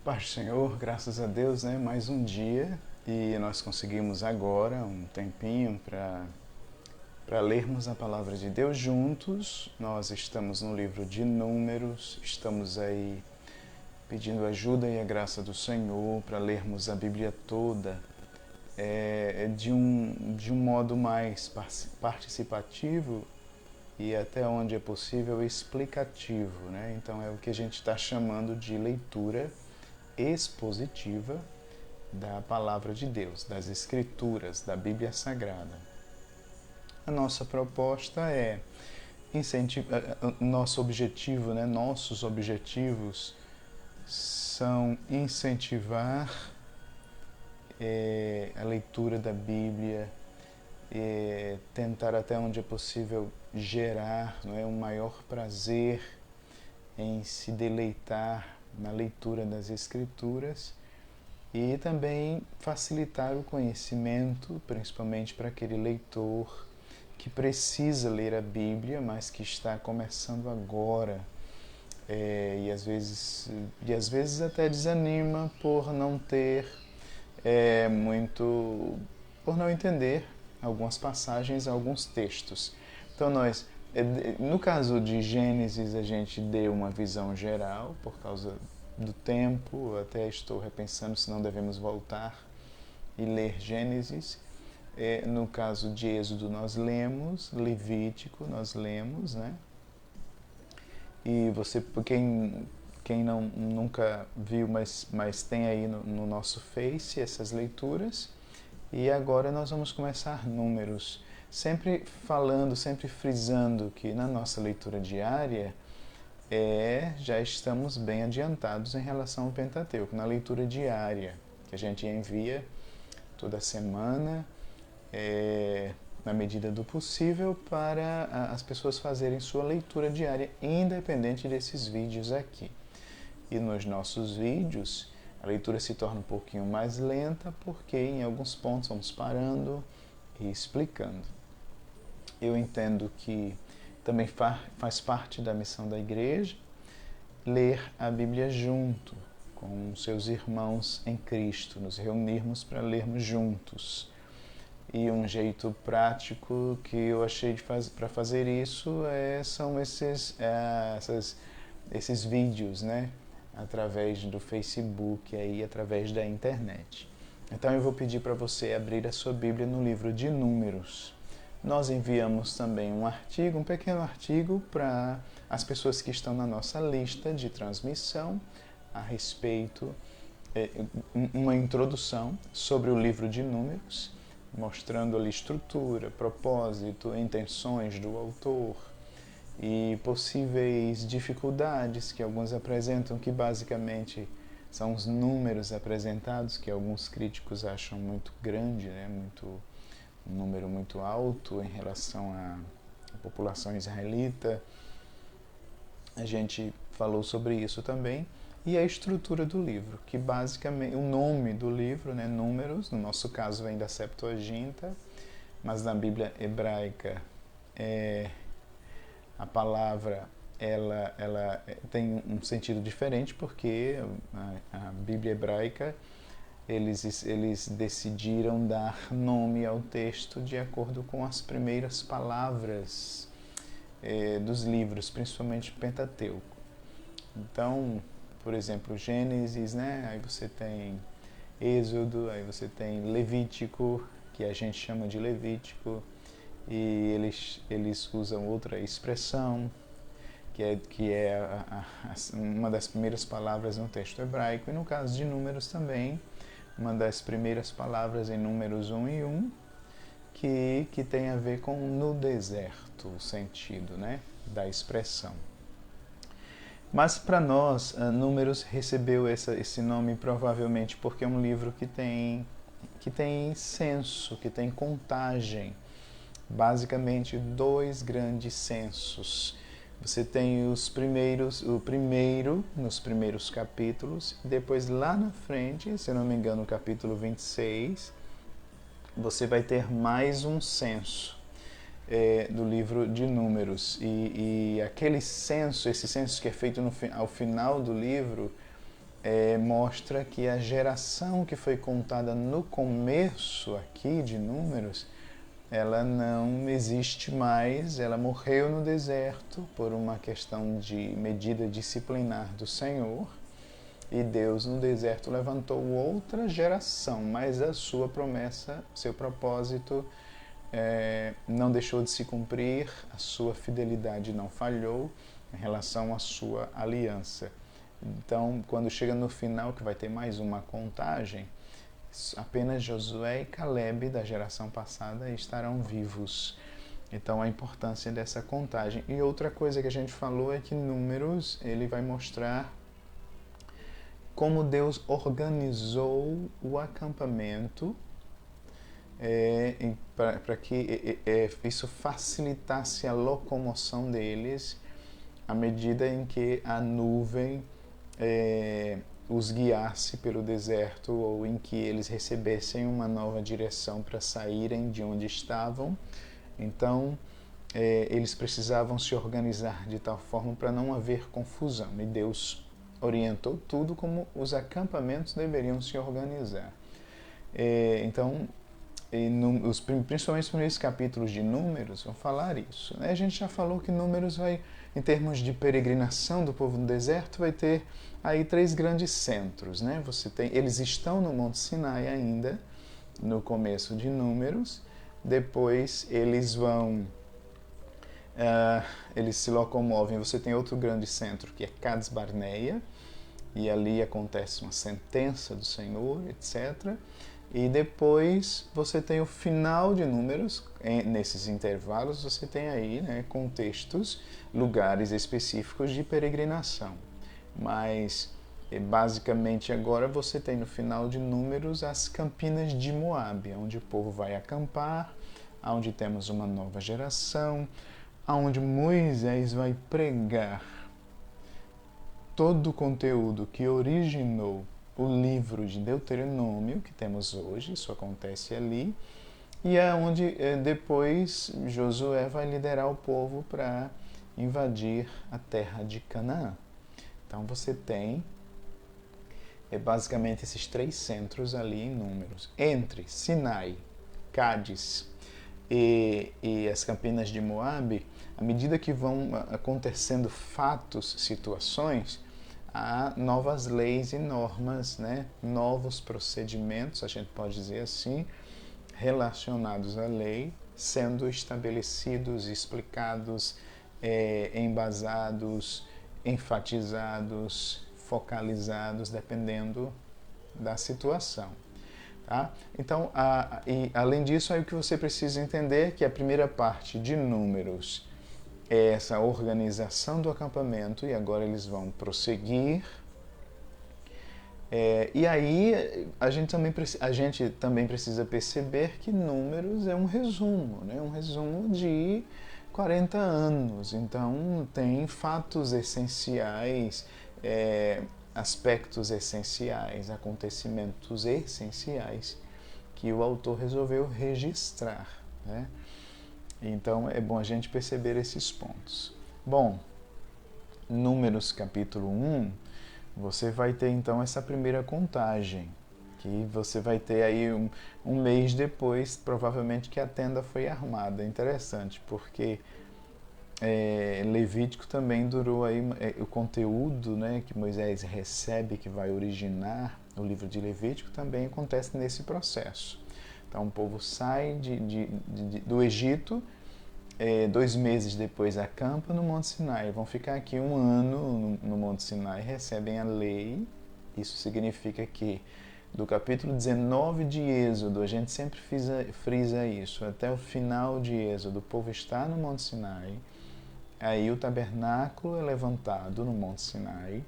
Paz do Senhor, graças a Deus, né? Mais um dia e nós conseguimos agora um tempinho para lermos a palavra de Deus juntos. Nós estamos no livro de Números, estamos aí pedindo ajuda e a graça do Senhor para lermos a Bíblia toda de um modo mais participativo e até onde é possível explicativo, né? Então é o que a gente está chamando de leitura expositiva da palavra de Deus, das Escrituras, da Bíblia Sagrada. A nossa proposta é nosso objetivo, né? Nossos objetivos são incentivar a leitura da Bíblia, tentar até onde é possível gerar, não é, um maior prazer em se deleitar na leitura das Escrituras e também facilitar o conhecimento, principalmente para aquele leitor que precisa ler a Bíblia, mas que está começando agora e às vezes até desanima por não ter por não entender algumas passagens, alguns textos. Então no caso de Gênesis, a gente deu uma visão geral por causa do tempo, até estou repensando se não devemos voltar e ler Gênesis. No caso de Êxodo nós lemos, Levítico nós lemos, né? E quem nunca viu, mas tem aí no nosso Face essas leituras. E agora nós vamos começar Números, sempre falando, sempre frisando que na nossa leitura diária já estamos bem adiantados em relação ao Pentateuco, na leitura diária, que a gente envia toda semana, na medida do possível, para as pessoas fazerem sua leitura diária, independente desses vídeos aqui. E nos nossos vídeos, a leitura se torna um pouquinho mais lenta, porque em alguns pontos vamos parando e explicando. Eu entendo que também faz parte da missão da igreja ler a Bíblia junto com seus irmãos em Cristo, nos reunirmos para lermos juntos. E um jeito prático que eu achei para fazer isso são esses vídeos, né? Através do Facebook, aí, através da internet. Então eu vou pedir para você abrir a sua Bíblia no livro de Números. Nós enviamos também um pequeno artigo para as pessoas que estão na nossa lista de transmissão a respeito, uma introdução sobre o livro de Números, mostrando ali estrutura, propósito, intenções do autor e possíveis dificuldades que alguns apresentam, que basicamente são os números apresentados, que alguns críticos acham muito grande, né? Um número muito alto em relação à população israelita. A gente falou sobre isso também. E a estrutura do livro, que basicamente, o nome do livro, né, Números, no nosso caso vem da Septuaginta, mas na Bíblia hebraica a palavra ela tem um sentido diferente, porque a Bíblia hebraica eles decidiram dar nome ao texto de acordo com as primeiras palavras dos livros, principalmente o Pentateuco. Então, por exemplo, Gênesis, né? Aí você tem Êxodo, aí você tem Levítico, que a gente chama de Levítico, e eles usam outra expressão, que é uma das primeiras palavras no texto hebraico, e no caso de Números também, uma das primeiras palavras em Números 1 e 1, que tem a ver com no deserto, o sentido, né, da expressão. Mas para nós, Números recebeu esse nome provavelmente porque é um livro que tem censo, que tem contagem. Basicamente, dois grandes censos. Você tem o primeiro nos primeiros capítulos, e depois lá na frente, se não me engano, no capítulo 26, você vai ter mais um censo do livro de Números. E aquele censo, esse censo que é feito ao final do livro, mostra que a geração que foi contada no começo aqui de Números, ela não existe mais, ela morreu no deserto por uma questão de medida disciplinar do Senhor, e Deus no deserto levantou outra geração, mas a sua promessa, seu propósito não deixou de se cumprir, a sua fidelidade não falhou em relação à sua aliança. Então, quando chega no final, que vai ter mais uma contagem, apenas Josué e Caleb da geração passada estarão vivos. Então, a importância dessa contagem. E outra coisa que a gente falou é que Números, ele vai mostrar como Deus organizou o acampamento para que isso facilitasse a locomoção deles à medida em que a nuvem os guiasse pelo deserto, ou em que eles recebessem uma nova direção para saírem de onde estavam. Então, eles precisavam se organizar de tal forma para não haver confusão. E Deus orientou tudo como os acampamentos deveriam se organizar. Então, principalmente os primeiros capítulos de Números vão falar isso. A gente já falou que Números vai, em termos de peregrinação do povo no deserto, vai ter aí 3 grandes centros. Eles estão no Monte Sinai ainda, no começo de Números. Depois eles se locomovem. Você tem outro grande centro, que é Cades Barneia, e ali acontece uma sentença do Senhor, etc. E depois você tem o final de Números. Nesses intervalos você tem aí contextos, lugares específicos de peregrinação. Mas basicamente agora você tem no final de Números as Campinas de Moabe, onde o povo vai acampar, onde temos uma nova geração, onde Moisés vai pregar todo o conteúdo que originou o livro de Deuteronômio que temos hoje. Isso acontece ali, e é onde depois Josué vai liderar o povo para invadir a terra de Canaã. Então você tem basicamente esses 3 centros ali em Números. Entre Sinai, Cádiz e as Campinas de Moabe, à medida que vão acontecendo fatos, situações, há novas leis e normas, novos procedimentos, a gente pode dizer assim, relacionados à lei, sendo estabelecidos, explicados, embasados, enfatizados, focalizados, dependendo da situação. Tá? Então, além disso, aí o que você precisa entender é que a primeira parte de Números é essa organização do acampamento, e agora eles vão prosseguir. E aí a gente também precisa perceber que Números é um resumo, um resumo de 40 anos. Então tem fatos essenciais, aspectos essenciais, acontecimentos essenciais que o autor resolveu registrar. Então é bom a gente perceber esses pontos. Bom, Números capítulo 1, você vai ter então essa primeira contagem, que você vai ter aí um mês depois, provavelmente, que a tenda foi armada. Interessante, porque Levítico também durou aí o conteúdo que Moisés recebe, que vai originar o livro de Levítico, também acontece nesse processo. Então o povo sai do Egito, 2 meses depois acampa no Monte Sinai, vão ficar aqui 1 ano no Monte Sinai, recebem a lei. Isso significa que do capítulo 19 de Êxodo, a gente sempre frisa isso, até o final de Êxodo, o povo está no Monte Sinai. Aí o tabernáculo é levantado no Monte Sinai,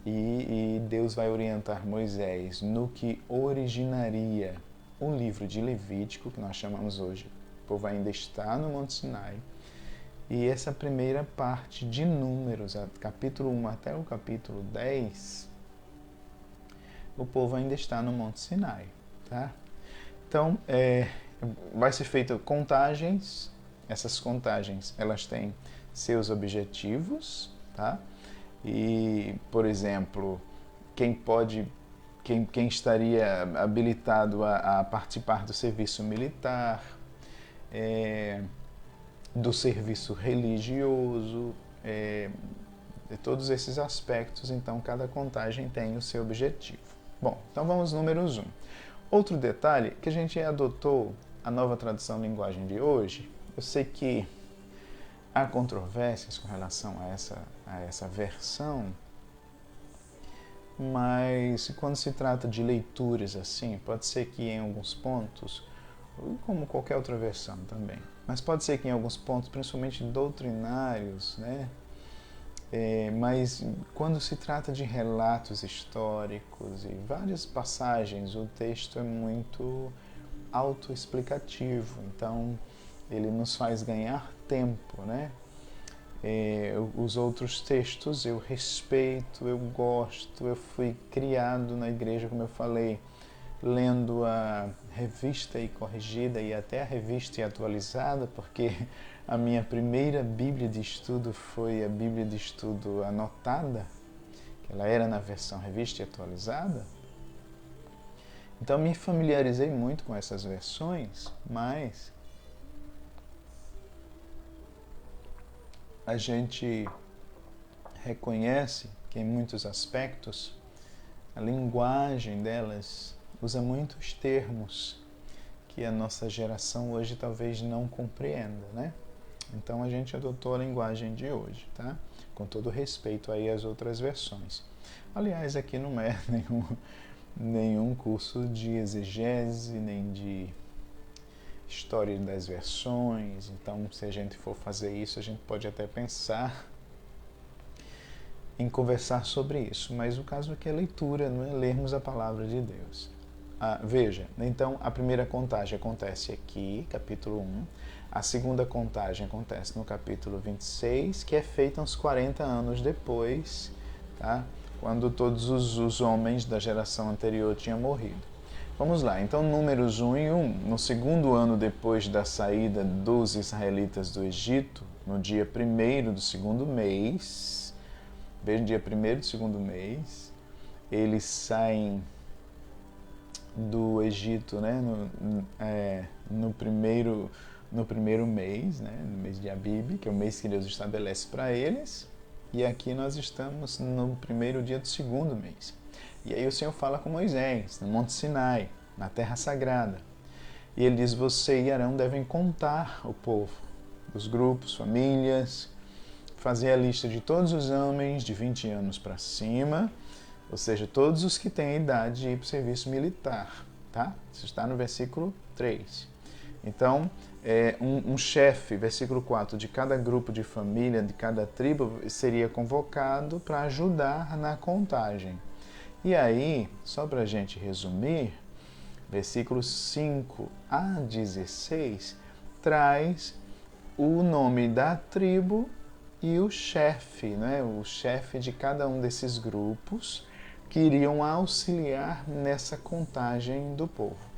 e Deus vai orientar Moisés no que originaria o livro de Levítico, que nós chamamos hoje. O povo ainda está no Monte Sinai. E essa primeira parte de Números, capítulo 1 até o capítulo 10, o povo ainda está no Monte Sinai. Tá? Então, vai ser feita contagens. Essas contagens, elas têm seus objetivos, tá? E, por exemplo, quem estaria habilitado a participar do serviço militar, do serviço religioso, de todos esses aspectos. Então, cada contagem tem o seu objetivo. Bom, então vamos números 1. Outro detalhe que a gente adotou a nova tradução linguagem de hoje. Eu sei que há controvérsias com relação a essa versão, mas quando se trata de leituras assim, pode ser que em alguns pontos, como qualquer outra versão também, mas pode ser que em alguns pontos, principalmente doutrinários, né? Mas quando se trata de relatos históricos e várias passagens, o texto é muito autoexplicativo, então ele nos faz ganhar tempo, né? Os outros textos eu respeito, eu gosto, eu fui criado na igreja, como eu falei, lendo a revista e corrigida e até a revista e atualizada, porque a minha primeira Bíblia de estudo foi a Bíblia de estudo anotada, que ela era na versão revista e atualizada. Então me familiarizei muito com essas versões, mas a gente reconhece que em muitos aspectos a linguagem delas usa muitos termos que a nossa geração hoje talvez não compreenda, né? Então a gente adotou a linguagem de hoje, tá? Com todo respeito aí às outras versões. Aliás, aqui não é nenhum curso de exegese, nem de história das versões. Então, se a gente for fazer isso, a gente pode até pensar em conversar sobre isso. Mas o caso aqui é leitura, não é lermos a palavra de Deus. Veja, então a primeira contagem acontece aqui, capítulo 1. A segunda contagem acontece no capítulo 26, que é feita uns 40 anos depois, tá? Quando todos os homens da geração anterior tinham morrido. Vamos lá, então números 1 e 1. No segundo ano depois da saída dos israelitas do Egito, no dia 1º do segundo mês, veja, dia 1º do segundo mês, eles saem do Egito, né, no primeiro mês, né, no mês de Abib, que é o mês que Deus estabelece para eles, e aqui nós estamos no primeiro dia do segundo mês. E aí o Senhor fala com Moisés, no Monte Sinai, na Terra Sagrada. E ele diz, você e Arão devem contar o povo, os grupos, famílias, fazer a lista de todos os homens de 20 anos para cima, ou seja, todos os que têm a idade de ir para o serviço militar, tá? Isso está no versículo 3. Então, um chefe, versículo 4, de cada grupo de família, de cada tribo, seria convocado para ajudar na contagem. E aí, só para a gente resumir, versículos 5 a 16 traz o nome da tribo e o chefe, né? O chefe de cada um desses grupos que iriam auxiliar nessa contagem do povo.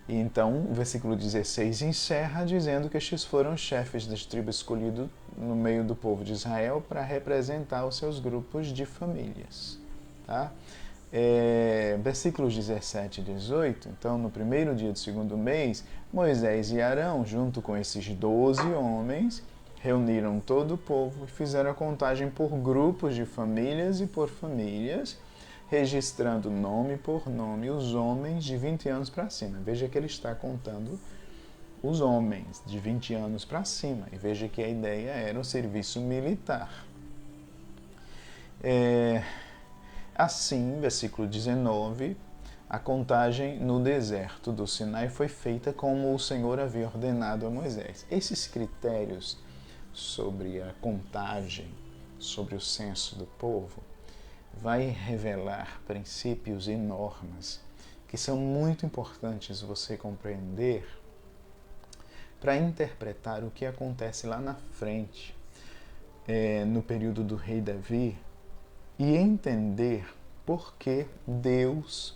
E então, o versículo 16 encerra dizendo que estes foram os chefes das tribos escolhidos no meio do povo de Israel para representar os seus grupos de famílias. Tá? Versículos 17 e 18, então no primeiro dia do segundo mês, Moisés e Arão, junto com esses 12 homens, reuniram todo o povo e fizeram a contagem por grupos de famílias e por famílias, registrando nome por nome os homens de 20 anos para cima. Veja que ele está contando os homens de 20 anos para cima. E veja que a ideia era o serviço militar. Assim, versículo 19, a contagem no deserto do Sinai foi feita como o Senhor havia ordenado a Moisés. Esses critérios sobre a contagem, sobre o censo do povo, vai revelar princípios e normas que são muito importantes você compreender para interpretar o que acontece lá na frente, no período do rei Davi, e entender por que Deus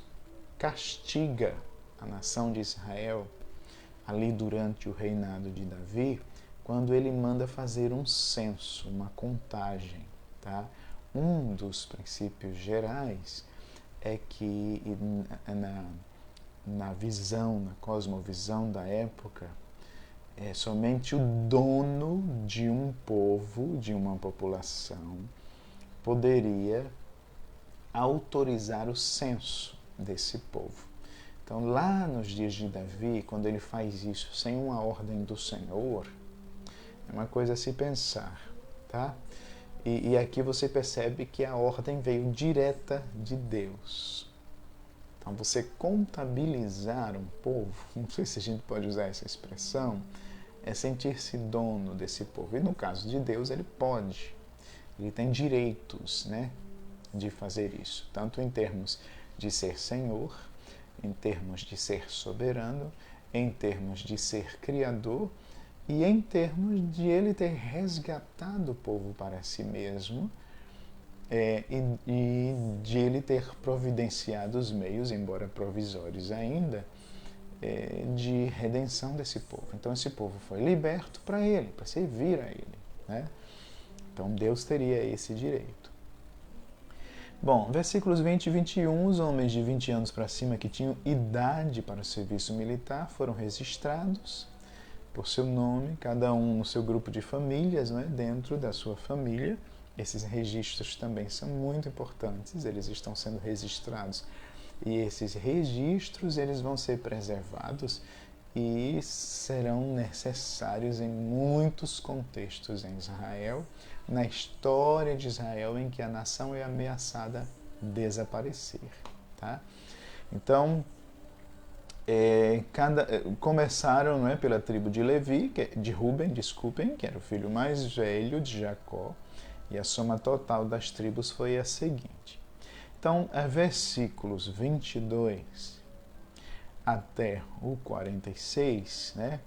castiga a nação de Israel ali durante o reinado de Davi, quando ele manda fazer um censo, uma contagem, tá? um dos princípios gerais é que na visão, na cosmovisão da época, somente o dono de um povo, de uma população, poderia autorizar o censo desse povo. Então, lá nos dias de Davi, quando ele faz isso sem uma ordem do Senhor, é uma coisa a se pensar, tá? E aqui você percebe que a ordem veio direta de Deus. Então, você contabilizar um povo, não sei se a gente pode usar essa expressão, é sentir-se dono desse povo. E no caso de Deus, ele pode. Ele tem direitos, né, de fazer isso, tanto em termos de ser Senhor, em termos de ser soberano, em termos de ser criador e em termos de ele ter resgatado o povo para si mesmo e de ele ter providenciado os meios, embora provisórios ainda, de redenção desse povo. Então esse povo foi liberto para ele, para servir a ele, né? Então Deus teria esse direito. Bom, versículos 20 e 21, os homens de 20 anos para cima que tinham idade para o serviço militar foram registrados por seu nome, cada um no seu grupo de famílias, né, dentro da sua família. Esses registros também são muito importantes, eles estão sendo registrados e esses registros eles vão ser preservados e serão necessários em muitos contextos em Israel, na história de Israel em que a nação é ameaçada a desaparecer. Tá? Então, começaram, não é, pela tribo de Levi, de Ruben, desculpem, que era o filho mais velho de Jacó, e a soma total das tribos foi a seguinte. Então, versículos 22 até o 46, né,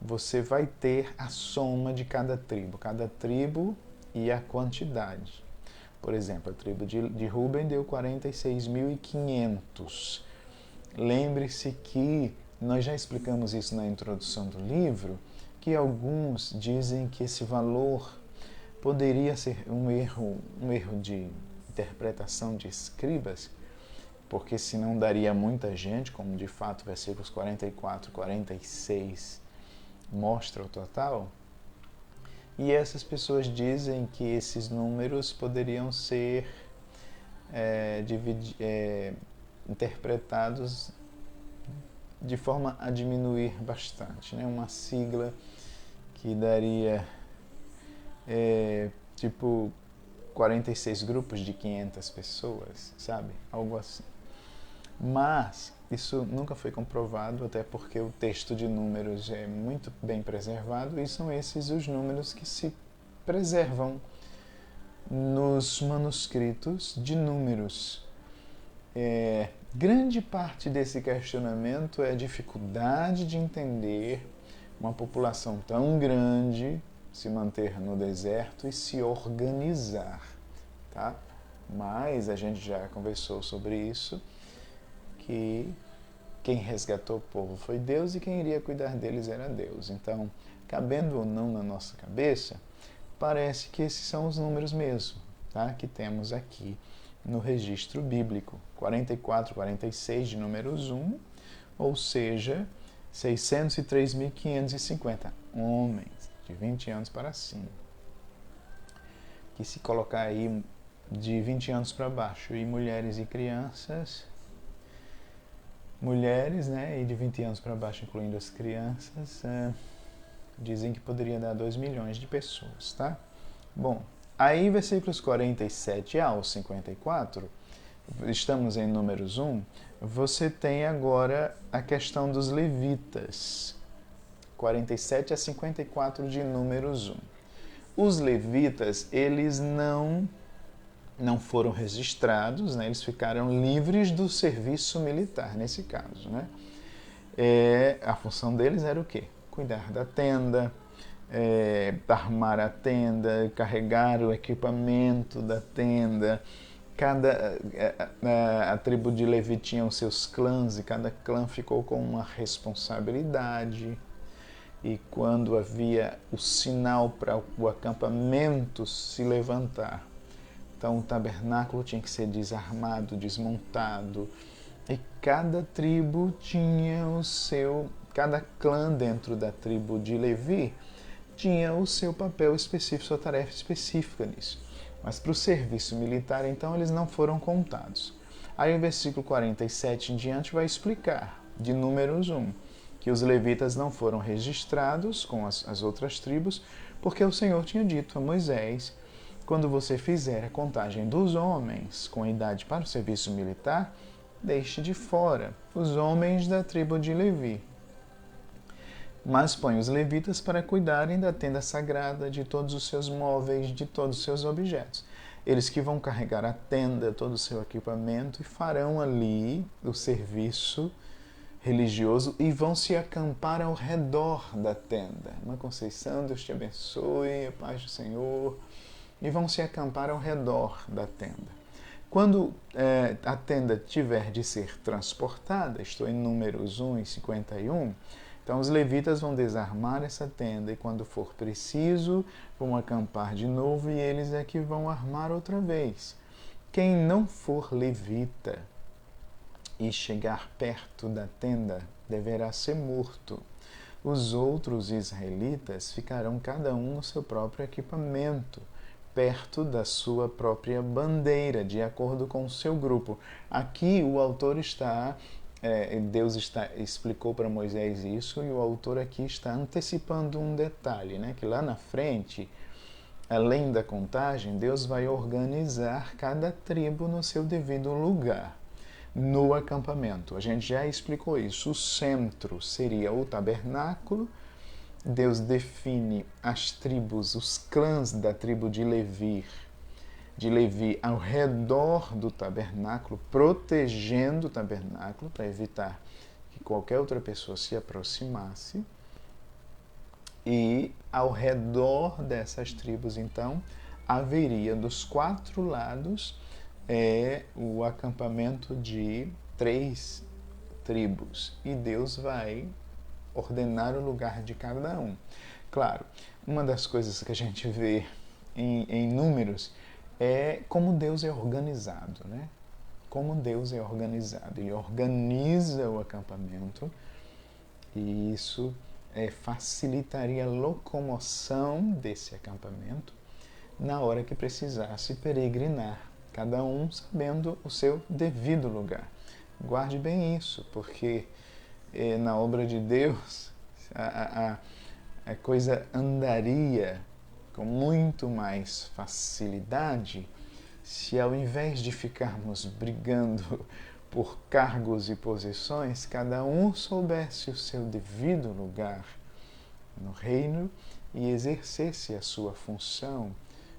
você vai ter a soma de cada tribo e a quantidade. Por exemplo, a tribo de Ruben deu 46.500. Lembre-se que nós já explicamos isso na introdução do livro, que alguns dizem que esse valor poderia ser um erro de interpretação de escribas, porque senão daria muita gente, como de fato versículos 44 e 46 mostra o total. E essas pessoas dizem que esses números poderiam ser interpretados de forma a diminuir bastante, né? Uma sigla que daria tipo 46 grupos de 500 pessoas, sabe? Algo assim. Mas isso nunca foi comprovado, até porque o texto de números é muito bem preservado e são esses os números que se preservam nos manuscritos de números. Grande parte desse questionamento é a dificuldade de entender uma população tão grande se manter no deserto e se organizar, tá? Mas a gente já conversou sobre isso, que quem resgatou o povo foi Deus e quem iria cuidar deles era Deus. Então, cabendo ou não na nossa cabeça, parece que esses são os números mesmo, tá? Que temos aqui no registro bíblico. 44, 46 de números 1, ou seja, 603.550 homens de 20 anos para cima. Que se colocar aí de 20 anos para baixo e mulheres e crianças, mulheres, né, e de 20 anos para baixo, incluindo as crianças, dizem que poderia dar 2 milhões de pessoas, tá? Bom, aí versículos 47 ao 54, estamos em números 1, você tem agora a questão dos levitas, 47 a 54 de números 1. Os levitas, eles não foram registrados, né? Eles ficaram livres do serviço militar, nesse caso, né? A função deles era o quê? Cuidar da tenda, armar a tenda, carregar o equipamento da tenda. A tribo de Levi tinha os seus clãs e cada clã ficou com uma responsabilidade. E quando havia o sinal para o acampamento se levantar, Então o tabernáculo tinha que ser desarmado, desmontado. E cada tribo tinha o seu, cada clã dentro da tribo de Levi tinha o seu papel específico, sua tarefa específica nisso. Mas para o serviço militar, então, eles não foram contados. Aí o versículo 47 em diante vai explicar, de Números 1, que os levitas não foram registrados com as outras tribos, porque o Senhor tinha dito a Moisés: quando você fizer a contagem dos homens com idade para o serviço militar, deixe de fora os homens da tribo de Levi. Mas põe os levitas para cuidarem da tenda sagrada, de todos os seus móveis, de todos os seus objetos. Eles que vão carregar a tenda, todo o seu equipamento, e farão ali o serviço religioso e vão se acampar ao redor da tenda. Uma Conceição, Deus te abençoe, a paz do Senhor. E vão se acampar ao redor da tenda. Quando a tenda tiver de ser transportada, estou em Números 1 e 51, então os levitas vão desarmar essa tenda e quando for preciso vão acampar de novo e eles é que vão armar outra vez. Quem não for levita e chegar perto da tenda deverá ser morto. Os outros israelitas ficarão cada um no seu próprio equipamento, perto da sua própria bandeira, de acordo com o seu grupo. Aqui o autor Deus explicou para Moisés isso e o autor aqui está antecipando um detalhe, né? Que lá na frente, além da contagem, Deus vai organizar cada tribo no seu devido lugar, no acampamento. A gente já explicou isso. O centro seria o tabernáculo. Deus define as tribos, os clãs da tribo de Levi ao redor do tabernáculo, protegendo o tabernáculo para evitar que qualquer outra pessoa se aproximasse. E ao redor dessas tribos, então, haveria dos 4 lados o acampamento de 3 tribos. E Deus vai ordenar o lugar de cada um. Claro, uma das coisas que a gente vê em Números é como Deus é organizado, né? Como Deus é organizado. Ele organiza o acampamento e isso facilitaria a locomoção desse acampamento na hora que precisasse peregrinar, cada um sabendo o seu devido lugar. Guarde bem isso, porque na obra de Deus a coisa andaria com muito mais facilidade se, ao invés de ficarmos brigando por cargos e posições, cada um soubesse o seu devido lugar no reino e exercesse a sua função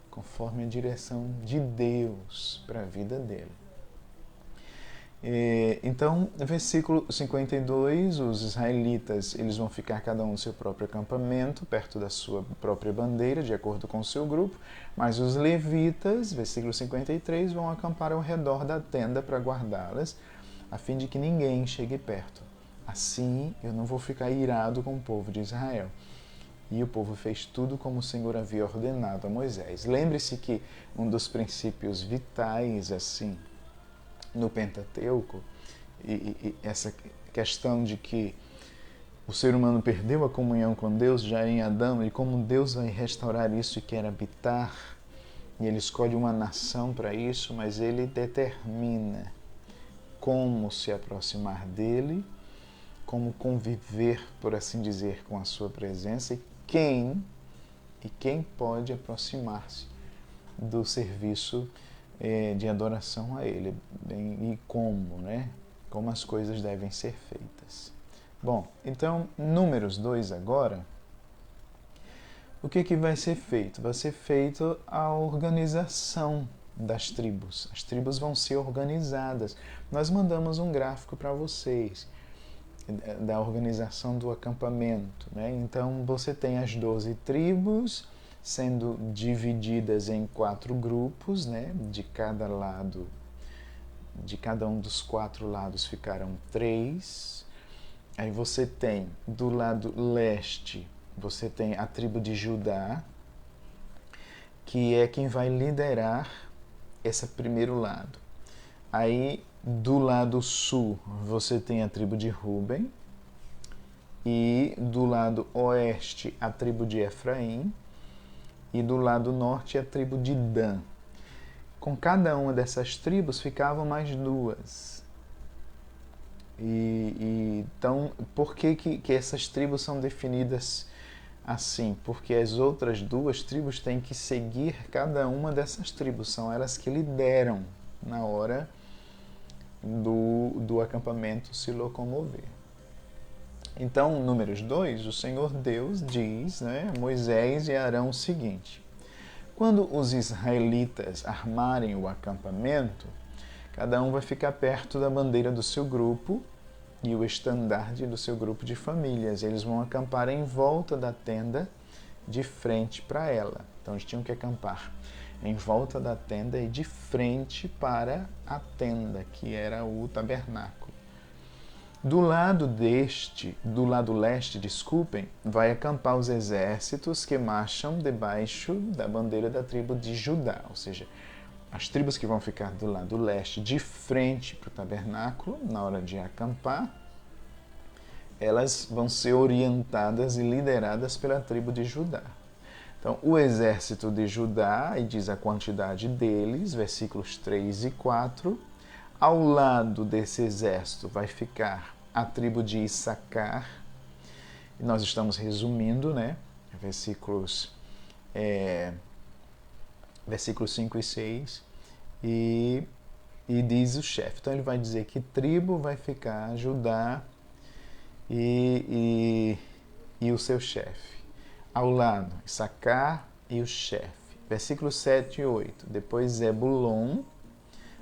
conforme a direção de Deus para a vida dele. Então, no versículo 52, os israelitas eles vão ficar cada um no seu próprio acampamento, perto da sua própria bandeira, de acordo com o seu grupo, mas os levitas, versículo 53, vão acampar ao redor da tenda para guardá-las, a fim de que ninguém chegue perto. Assim, eu não vou ficar irado com o povo de Israel. E o povo fez tudo como o Senhor havia ordenado a Moisés. Lembre-se que um dos princípios vitais, assim, no Pentateuco, e essa questão de que o ser humano perdeu a comunhão com Deus já em Adão, e como Deus vai restaurar isso e quer habitar, e ele escolhe uma nação para isso, mas ele determina como se aproximar dele, como conviver, por assim dizer, com a sua presença, e quem pode aproximar-se do serviço de adoração a Ele, e como, né? Como as coisas devem ser feitas. Bom, então, Números 2 agora, o que vai ser feito? Vai ser feita a organização das tribos. As tribos vão ser organizadas. Nós mandamos um gráfico para vocês da organização do acampamento, né? Então, você tem as 12 tribos sendo divididas em 4 grupos, né? De cada lado, de cada um dos 4 lados ficaram 3. Aí você tem, do lado leste, você tem a tribo de Judá, que é quem vai liderar esse primeiro lado. Aí, do lado sul, você tem a tribo de Ruben, e do lado oeste, a tribo de Efraim, e do lado norte, a tribo de Dan. Com cada uma dessas tribos ficavam mais duas. Então, por que essas tribos são definidas assim? Porque as outras duas tribos têm que seguir cada uma dessas tribos. São elas que lideram na hora do acampamento se locomover. Então, Números 2, o Senhor Deus diz, a Moisés e Arão o seguinte: quando os israelitas armarem o acampamento, cada um vai ficar perto da bandeira do seu grupo e o estandarte do seu grupo de famílias. Eles vão acampar em volta da tenda, de frente para ela. Então, eles tinham que acampar em volta da tenda e de frente para a tenda, que era o tabernáculo. Do lado leste, vai acampar os exércitos que marcham debaixo da bandeira da tribo de Judá, ou seja, as tribos que vão ficar do lado leste, de frente para o tabernáculo, na hora de acampar, elas vão ser orientadas e lideradas pela tribo de Judá. Então, o exército de Judá, e diz a quantidade deles, versículos 3 e 4, ao lado desse exército vai ficar a tribo de Issacar, e nós estamos resumindo, versículos 5 e 6, e diz o chefe. Então ele vai dizer que tribo vai ficar Judá e o seu chefe. Ao lado, Issacar e o chefe. Versículos 7 e 8. Depois Zebulon,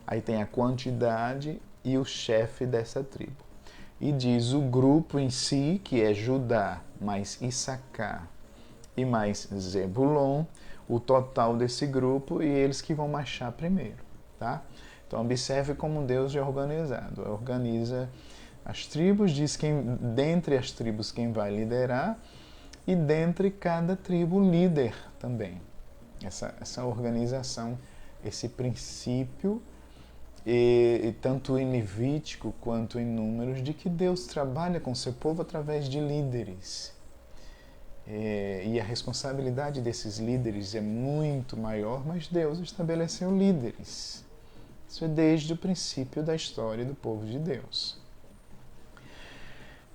aí tem a quantidade e o chefe dessa tribo. E diz o grupo em si, que é Judá, mais Issacar e mais Zebulon, o total desse grupo e eles que vão marchar primeiro, tá? Então observe como Deus é organizado. Organiza as tribos, diz dentre as tribos quem vai liderar e dentre cada tribo líder também. Essa organização, esse princípio, tanto em Levítico quanto em Números, de que Deus trabalha com seu povo através de líderes. E a responsabilidade desses líderes é muito maior, mas Deus estabeleceu líderes. Isso é desde o princípio da história do povo de Deus.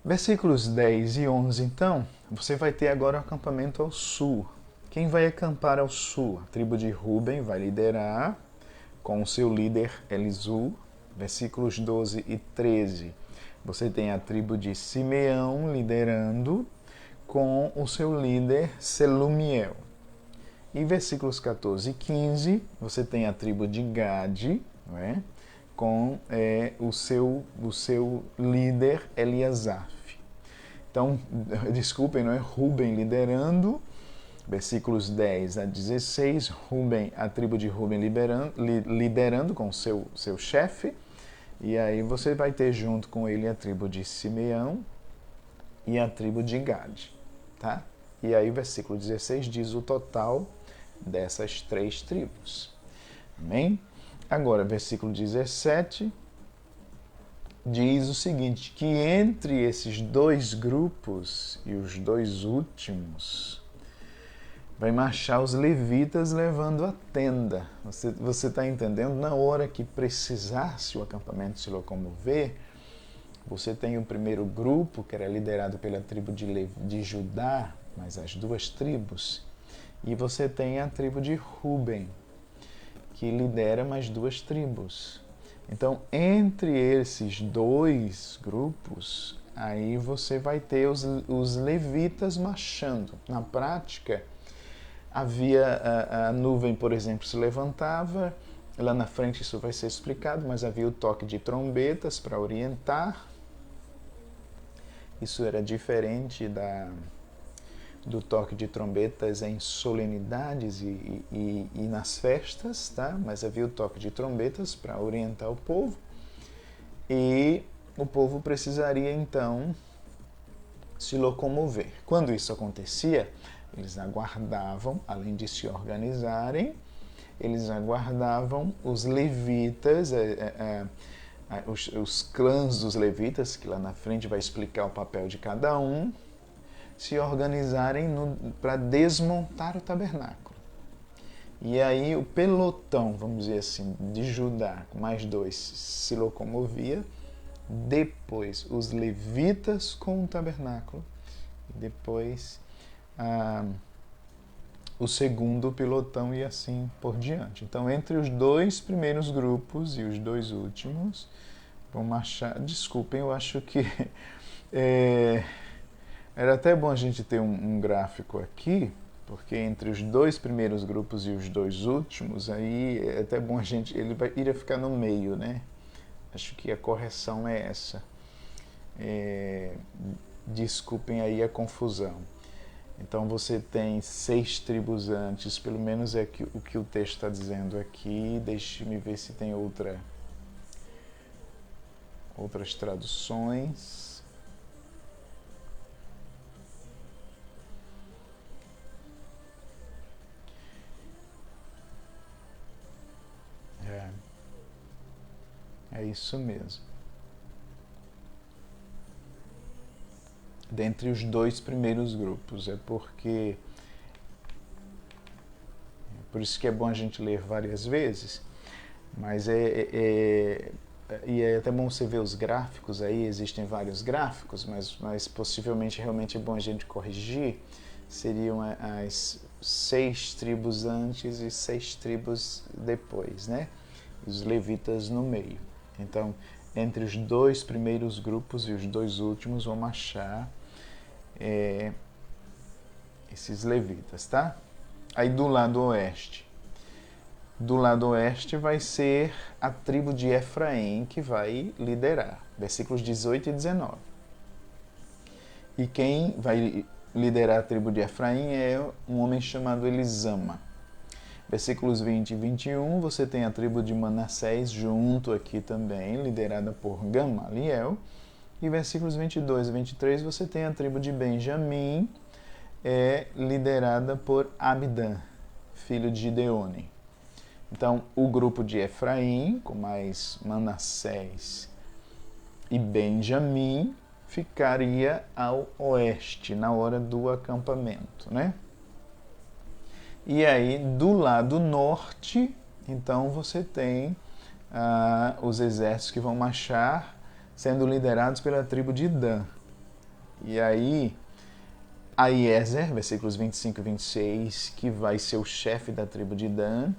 Versículos 10 e 11, então, você vai ter agora o acampamento ao sul. Quem vai acampar ao sul? A tribo de Ruben vai liderar com o seu líder Elisur. Versículos 12 e 13. Você tem a tribo de Simeão liderando com o seu líder Selumiel. E versículos 14 e 15, você tem a tribo de Gade, com o seu líder Eliasaf. Então, desculpem, Ruben liderando, versículos 10 a 16, a tribo de Ruben liderando com o seu chefe, e aí você vai ter junto com ele a tribo de Simeão e a tribo de Gade, tá? E aí o versículo 16 diz o total dessas três tribos. Amém? Agora, versículo 17 diz o seguinte, que entre esses dois grupos e os dois últimos vai marchar os levitas levando a tenda. Você está entendendo? Na hora que precisasse o acampamento se locomover, você tem o primeiro grupo, que era liderado pela tribo de Judá, mas as duas tribos, e você tem a tribo de Ruben, que lidera mais duas tribos. Então, entre esses dois grupos, aí você vai ter os levitas marchando. Na prática, havia a nuvem, por exemplo, se levantava, lá na frente isso vai ser explicado, mas havia o toque de trombetas para orientar. Isso era diferente do toque de trombetas em solenidades e nas festas, tá? Mas havia o toque de trombetas para orientar o povo, e o povo precisaria então se locomover. Quando isso acontecia, eles aguardavam, além de se organizarem, eles aguardavam os levitas, os clãs dos levitas, que lá na frente vai explicar o papel de cada um, se organizarem para desmontar o tabernáculo. E aí o pelotão, vamos dizer assim, de Judá, com mais dois, se locomovia. Depois os levitas com o tabernáculo. E depois o segundo pelotão e assim por diante. Então, entre os dois primeiros grupos e os dois últimos, vão marchar. Desculpem, eu acho que era até bom a gente ter um gráfico aqui, porque entre os dois primeiros grupos e os dois últimos, aí é até bom a gente. Ele iria ficar no meio, né? Acho que a correção é essa. Desculpem aí a confusão. Então você tem 6 tribos antes, pelo menos é o que o texto está dizendo aqui. Deixe-me ver se tem outras traduções. É isso mesmo. Dentre os dois primeiros grupos, por isso que é bom a gente ler várias vezes, mas e é até bom você ver os gráficos aí, existem vários gráficos, mas possivelmente realmente é bom a gente corrigir, seriam as 6 tribos antes e 6 tribos depois, né? Os levitas no meio. Então, entre os dois primeiros grupos e os dois últimos vão marchar esses levitas, tá? Aí do lado oeste. Do lado oeste vai ser a tribo de Efraim que vai liderar. Versículos 18 e 19. E quem vai liderar a tribo de Efraim é um homem chamado Elisama. Versículos 20 e 21, você tem a tribo de Manassés junto aqui também, liderada por Gamaliel. E versículos 22 e 23, você tem a tribo de Benjamim, liderada por Abidã, filho de Gideone. Então, o grupo de Efraim, com mais Manassés e Benjamim, ficaria ao oeste, na hora do acampamento, né? E aí, do lado norte, então você tem os exércitos que vão marchar, sendo liderados pela tribo de Dan. E aí, Aiezer, versículos 25 e 26, que vai ser o chefe da tribo de Dan.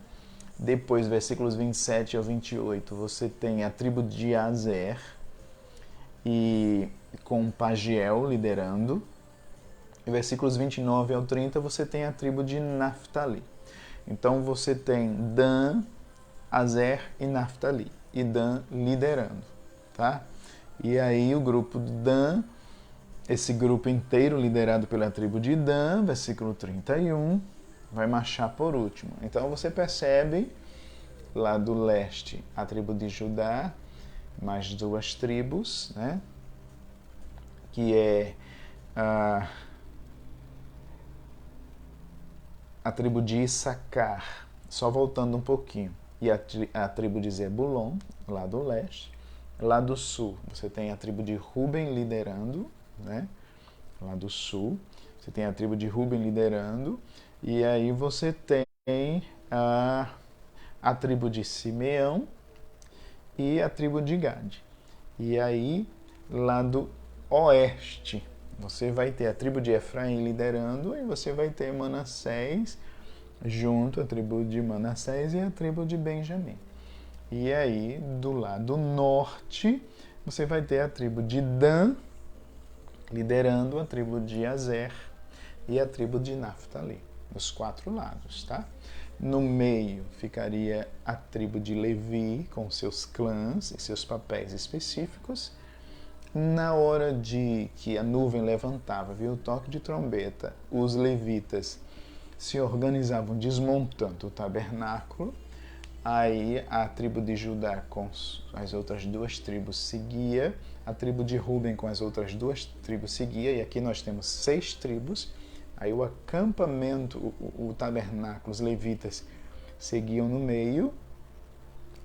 Depois, versículos 27 ao 28, você tem a tribo de Azer, e com Pagiel liderando. E versículos 29 ao 30, você tem a tribo de Naftali. Então, você tem Dan, Azer e Naftali. E Dan liderando, tá? E aí, o grupo de Dan, esse grupo inteiro liderado pela tribo de Dan, versículo 31, vai marchar por último. Então, você percebe, lá do leste, a tribo de Judá, mais 2 tribos, né? Que é a tribo de Issacar, só voltando um pouquinho, e a tribo de Zebulon, lá do leste. Lá do sul, você tem a tribo de Ruben liderando, né? Lá do sul, você tem a tribo de Ruben liderando, e aí você tem a tribo de Simeão e a tribo de Gade. E aí, lá do oeste, você vai ter a tribo de Efraim liderando e você vai ter Manassés junto, a tribo de Manassés e a tribo de Benjamim. E aí, do lado norte, você vai ter a tribo de Dan liderando, a tribo de Azer e a tribo de Naftali, dos 4 lados, tá? No meio ficaria a tribo de Levi, com seus clãs e seus papéis específicos. Na hora de que a nuvem levantava, viu o toque de trombeta, os levitas se organizavam desmontando o tabernáculo. Aí a tribo de Judá com as outras 2 tribos seguia, a tribo de Ruben com as outras 2 tribos seguia, e aqui nós temos 6 tribos. Aí o acampamento, o tabernáculo, os levitas seguiam no meio,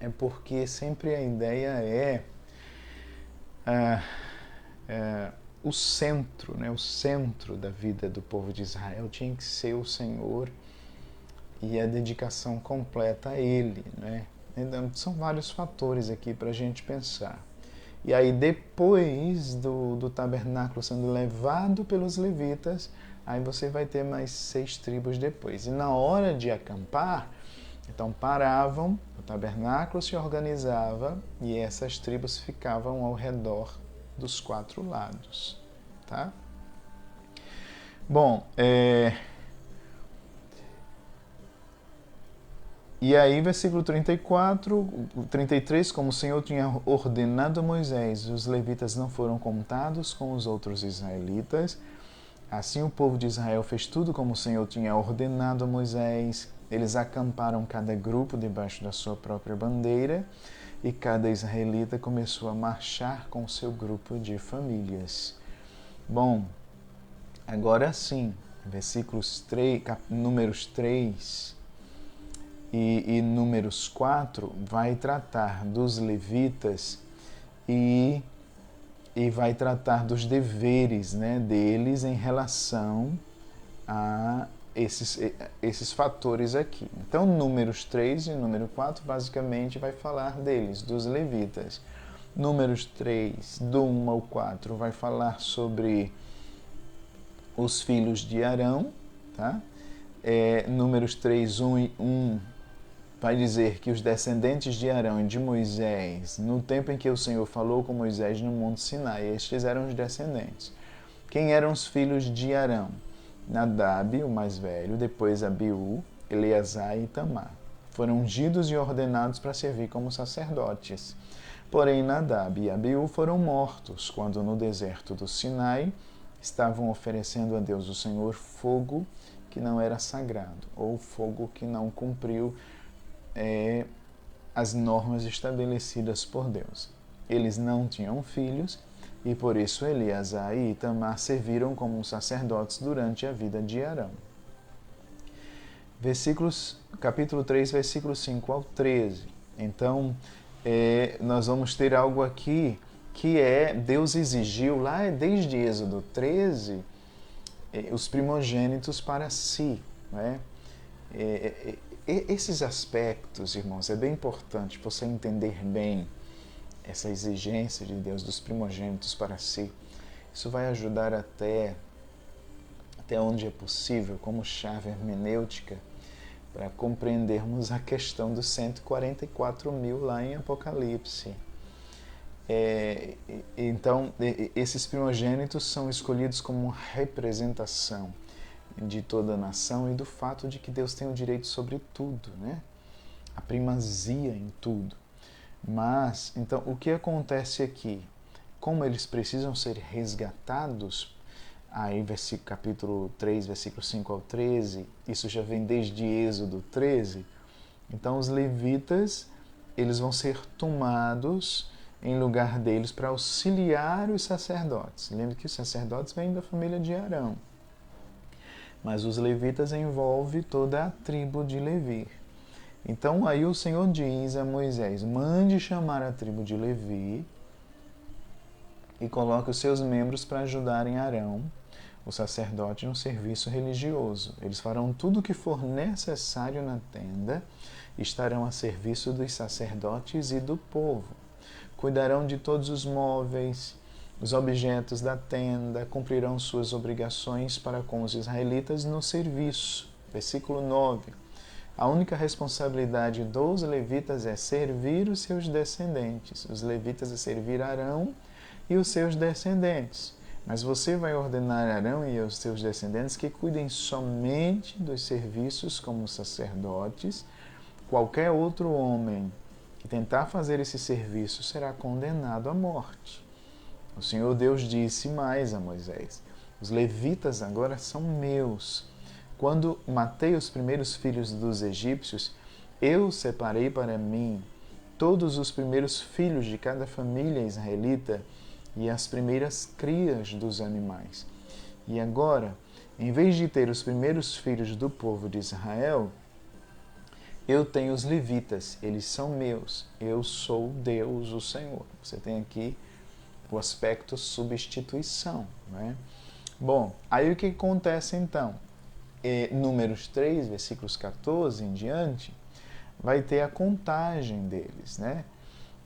é porque sempre a ideia é o centro, né? O centro da vida do povo de Israel tinha que ser o Senhor e a dedicação completa a Ele, né? Então, são vários fatores aqui para a gente pensar. E aí, depois do tabernáculo sendo levado pelos levitas, aí você vai ter mais 6 tribos depois. E na hora de acampar, então paravam, o tabernáculo se organizava e essas tribos ficavam ao redor dos 4 lados. Tá? Bom, e aí, versículo 34, 33, como o Senhor tinha ordenado a Moisés, os levitas não foram contados com os outros israelitas. Assim o povo de Israel fez tudo como o Senhor tinha ordenado a Moisés. Eles acamparam cada grupo debaixo da sua própria bandeira e cada israelita começou a marchar com o seu grupo de famílias. Bom, agora sim, números 3 e números 4 vai tratar dos levitas e vai tratar dos deveres, né, deles em relação a esses fatores aqui. Então, números 3 e número 4 basicamente vai falar deles, dos levitas. Números 3, do 1 ao 4, vai falar sobre os filhos de Arão. Tá? Números 3, 1 vai dizer que os descendentes de Arão e de Moisés, no tempo em que o Senhor falou com Moisés no Monte Sinai, estes eram os descendentes. Quem eram os filhos de Arão? Nadab, o mais velho, depois Abiú, Eleazar e Itamar. Foram ungidos e ordenados para servir como sacerdotes. Porém, Nadab e Abiú foram mortos quando no deserto do Sinai estavam oferecendo a Deus o Senhor fogo que não era sagrado, ou fogo que não cumpriu as normas estabelecidas por Deus. Eles não tinham filhos e por isso Eleazar e Itamar serviram como sacerdotes durante a vida de Arão. Capítulo 3, versículos 5 ao 13. Então, nós vamos ter algo aqui que Deus exigiu lá desde Êxodo 13 os primogênitos para si. Né? Esses aspectos, irmãos, é bem importante você entender bem essa exigência de Deus dos primogênitos para si. Isso vai ajudar até onde é possível, como chave hermenêutica, para compreendermos a questão dos 144 mil lá em Apocalipse. Então, esses primogênitos são escolhidos como representação de toda a nação e do fato de que Deus tem o direito sobre tudo, né? A primazia em tudo. Mas, então, o que acontece aqui? Como eles precisam ser resgatados, aí capítulo 3, versículo 5 ao 13, isso já vem desde Êxodo 13, então os levitas, eles vão ser tomados em lugar deles para auxiliar os sacerdotes. Lembre que os sacerdotes vêm da família de Arão. Mas os levitas envolvem toda a tribo de Levi. Então aí o Senhor diz a Moisés, mande chamar a tribo de Levi e coloque os seus membros para ajudarem Arão, o sacerdote, no serviço religioso. Eles farão tudo o que for necessário na tenda e estarão a serviço dos sacerdotes e do povo. Cuidarão de todos os móveis, os objetos da tenda, cumprirão suas obrigações para com os israelitas no serviço. Versículo 9. A única responsabilidade dos levitas é servir os seus descendentes. Os levitas é servir Arão e os seus descendentes. Mas você vai ordenar Arão e os seus descendentes que cuidem somente dos serviços como sacerdotes. Qualquer outro homem que tentar fazer esse serviço será condenado à morte. O Senhor Deus disse mais a Moisés, os levitas agora são meus. Quando matei os primeiros filhos dos egípcios, eu separei para mim todos os primeiros filhos de cada família israelita e as primeiras crias dos animais. E agora, em vez de ter os primeiros filhos do povo de Israel, Eu tenho os levitas, eles são meus. Eu sou Deus, o Senhor. Você tem aqui o aspecto substituição, né? Bom, aí o que acontece então? Números 3, versículos 14 em diante, vai ter a contagem deles, né?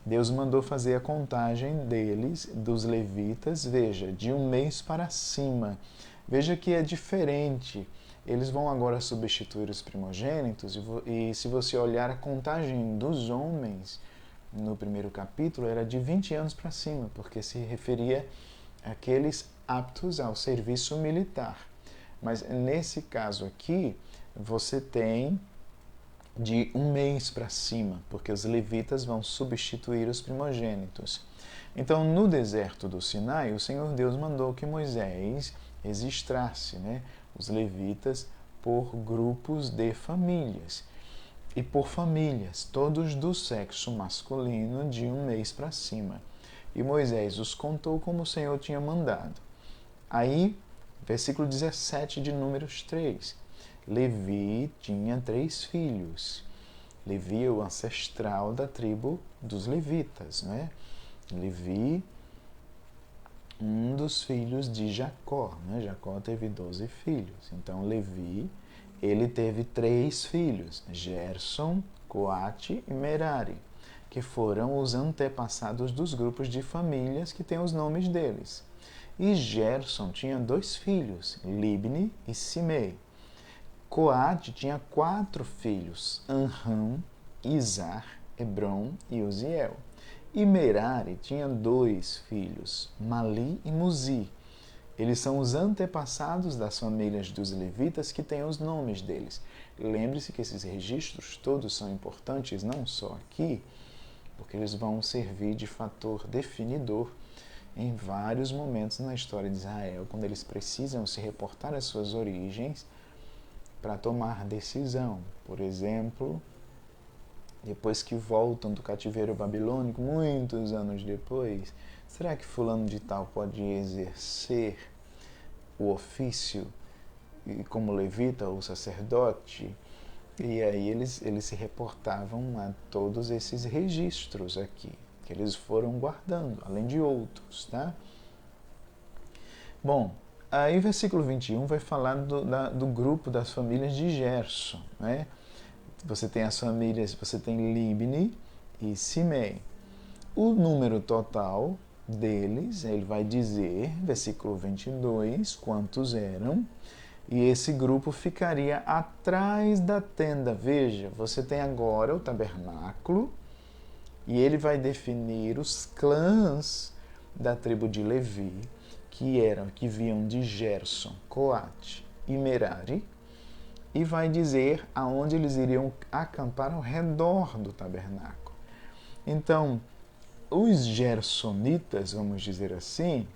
Deus mandou fazer a contagem deles, dos levitas, veja, de um mês para cima. Veja que é diferente. Eles vão agora substituir os primogênitos, e se você olhar a contagem dos homens no primeiro capítulo, era de 20 anos para cima, porque se referia àqueles aptos ao serviço militar. Mas nesse caso aqui, você tem de um mês para cima, porque os levitas vão substituir os primogênitos. Então, no deserto do Sinai, o Senhor Deus mandou que Moisés registrasse, né, os levitas por grupos de famílias. E por famílias, todos do sexo masculino de um mês para cima. E Moisés os contou como o Senhor tinha mandado. Aí, versículo 17 de Números 3. Levi tinha 3 filhos. Levi é o ancestral da tribo dos levitas, né? Levi, um dos filhos de Jacó, né? Jacó teve 12 filhos. Então, Levi, ele teve 3 filhos, Gerson, Coate e Merari, que foram os antepassados dos grupos de famílias que têm os nomes deles. E Gerson tinha 2 filhos, Libni e Simei. Coate tinha 4 filhos, Anrão, Izar, Hebron e Uziel. E Merari tinha 2 filhos, Mali e Muzi. Eles são os antepassados das famílias dos levitas que têm os nomes deles. Lembre-se que esses registros todos são importantes, não só aqui, porque eles vão servir de fator definidor em vários momentos na história de Israel, quando eles precisam se reportar às suas origens para tomar decisão. Por exemplo, depois que voltam do cativeiro babilônico, muitos anos depois, será que fulano de tal pode exercer o ofício como levita ou sacerdote? E aí eles se reportavam a todos esses registros aqui, que eles foram guardando, além de outros, tá? Bom, aí o versículo 21 vai falar do grupo das famílias de Gerson, né? Você tem as famílias, você tem Libni e Simei. O número total deles, ele vai dizer, versículo 22, quantos eram, e esse grupo ficaria atrás da tenda. Veja, você tem agora o tabernáculo, e ele vai definir os clãs da tribo de Levi, que vinham de Gerson, Coate e Merari, e vai dizer aonde eles iriam acampar ao redor do tabernáculo. Então, os gersonitas, vamos dizer assim,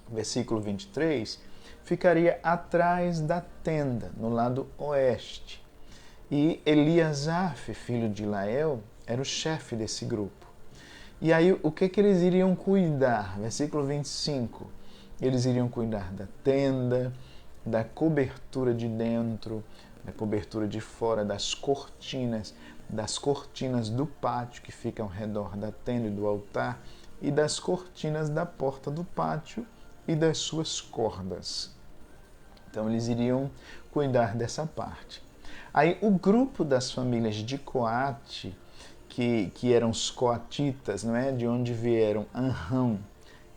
versículo 23, ficaria atrás da tenda, no lado oeste. E Eliasaf, filho de Lael, era o chefe desse grupo. E aí, o que eles iriam cuidar? Versículo 25. Eles iriam cuidar da tenda, da cobertura de dentro, da cobertura de fora, das cortinas do pátio que ficam ao redor da tenda e do altar, e das cortinas da porta do pátio e das suas cordas. Então, eles iriam cuidar dessa parte. Aí, o grupo das famílias de Coate, que eram os coatitas, não é? De onde vieram Anrão,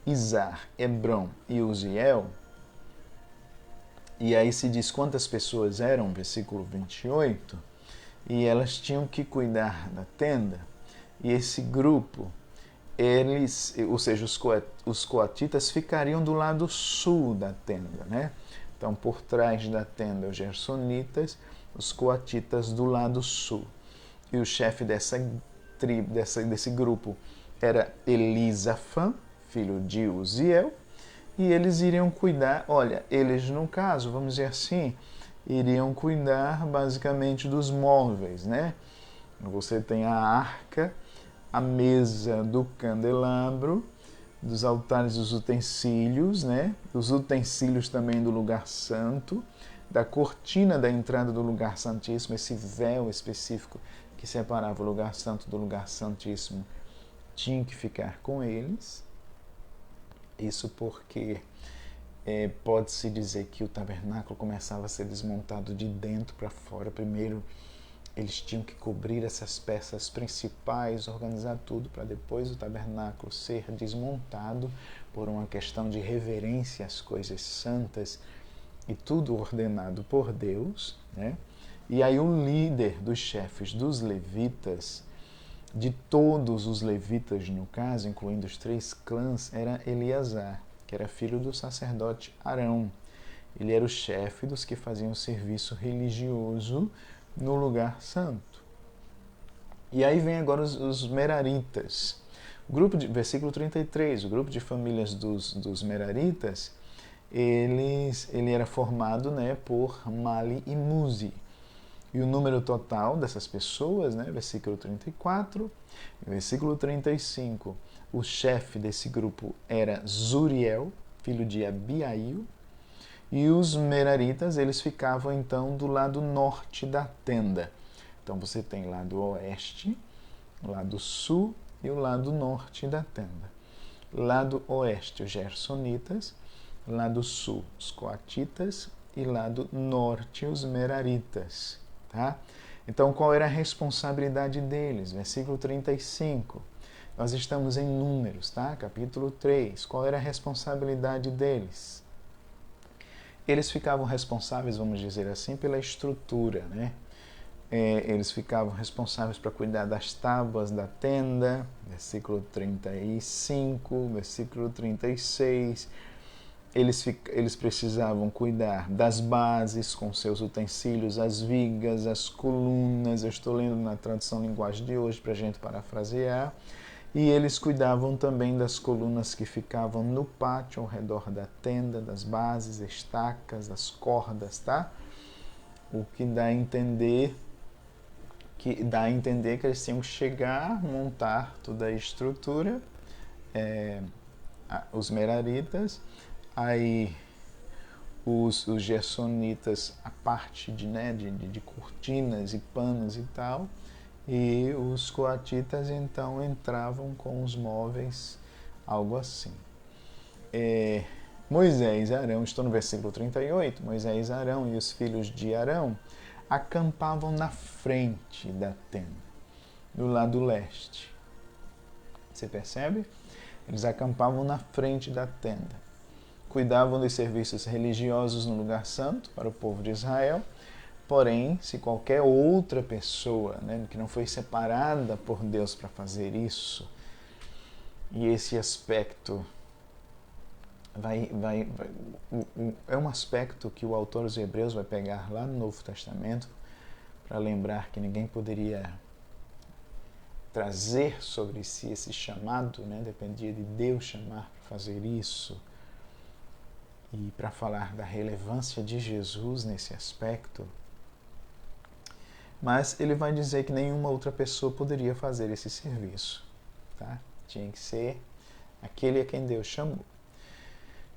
Izar, Hebron e Uziel. E aí se diz quantas pessoas eram, versículo 28, e elas tinham que cuidar da tenda. E esse grupo, eles, ou seja, os coatitas ficariam do lado sul da tenda, né? Então, por trás da tenda, os gersonitas, os coatitas do lado sul. E o chefe dessa tribo, desse grupo era Elisafã, filho de Uziel, e eles iriam cuidar, olha, eles no caso, vamos dizer assim, iriam cuidar basicamente dos móveis, né? Você tem a arca, a mesa do candelabro, dos altares dos utensílios, né? Os utensílios também do lugar santo, da cortina da entrada do lugar santíssimo, esse véu específico que separava o lugar santo do lugar santíssimo, tinha que ficar com eles. Isso porque pode-se dizer que o tabernáculo começava a ser desmontado de dentro para fora. Primeiro, eles tinham que cobrir essas peças principais, organizar tudo, para depois o tabernáculo ser desmontado por uma questão de reverência às coisas santas e tudo ordenado por Deus, né? E aí o líder dos chefes dos levitas, de todos os levitas no caso, incluindo os 3 clãs, era Eleazar, que era filho do sacerdote Arão. Ele era o chefe dos que faziam o serviço religioso no lugar santo. E aí vem agora os meraritas. Versículo 33, o grupo de famílias dos meraritas, ele era formado, né, por Mali e Muzi. E o número total dessas pessoas, né, versículo 34, versículo 35, o chefe desse grupo era Zuriel, filho de Abiail, e os meraritas, eles ficavam então do lado norte da tenda. Então você tem lado oeste, lado sul e o lado norte da tenda. Lado oeste, os gersonitas, lado sul, os coatitas e lado norte, os meraritas. Tá? Então, qual era a responsabilidade deles? Versículo 35. Nós estamos em Números, tá? Capítulo 3. Qual era a responsabilidade deles? Eles ficavam responsáveis, vamos dizer assim, pela estrutura, né? Eles ficavam responsáveis para cuidar das tábuas da tenda, versículo 35, versículo 36. Eles precisavam cuidar das bases com seus utensílios, as vigas, as colunas. Eu estou lendo na tradução linguagem de hoje para a gente parafrasear. E eles cuidavam também das colunas que ficavam no pátio ao redor da tenda, das bases, estacas, das cordas, tá? O que dá a entender que eles tinham que chegar, montar toda a estrutura, os meraritas. Aí os gersonitas, a parte de cortinas e panos e tal, e os coatitas então entravam com os móveis, algo assim. Moisés e Arão, estou no versículo 38, Moisés, Arão e os filhos de Arão acampavam na frente da tenda, do lado leste. Você percebe? Eles acampavam na frente da tenda. Cuidavam dos serviços religiosos no lugar santo para o povo de Israel. Porém, se qualquer outra pessoa, né, que não foi separada por Deus para fazer isso, e esse aspecto é um aspecto que o autor dos Hebreus vai pegar lá no Novo Testamento para lembrar que ninguém poderia trazer sobre si esse chamado, né, dependia de Deus chamar para fazer isso. E para falar da relevância de Jesus nesse aspecto, mas ele vai dizer que nenhuma outra pessoa poderia fazer esse serviço, tá? Tinha que ser aquele a quem Deus chamou.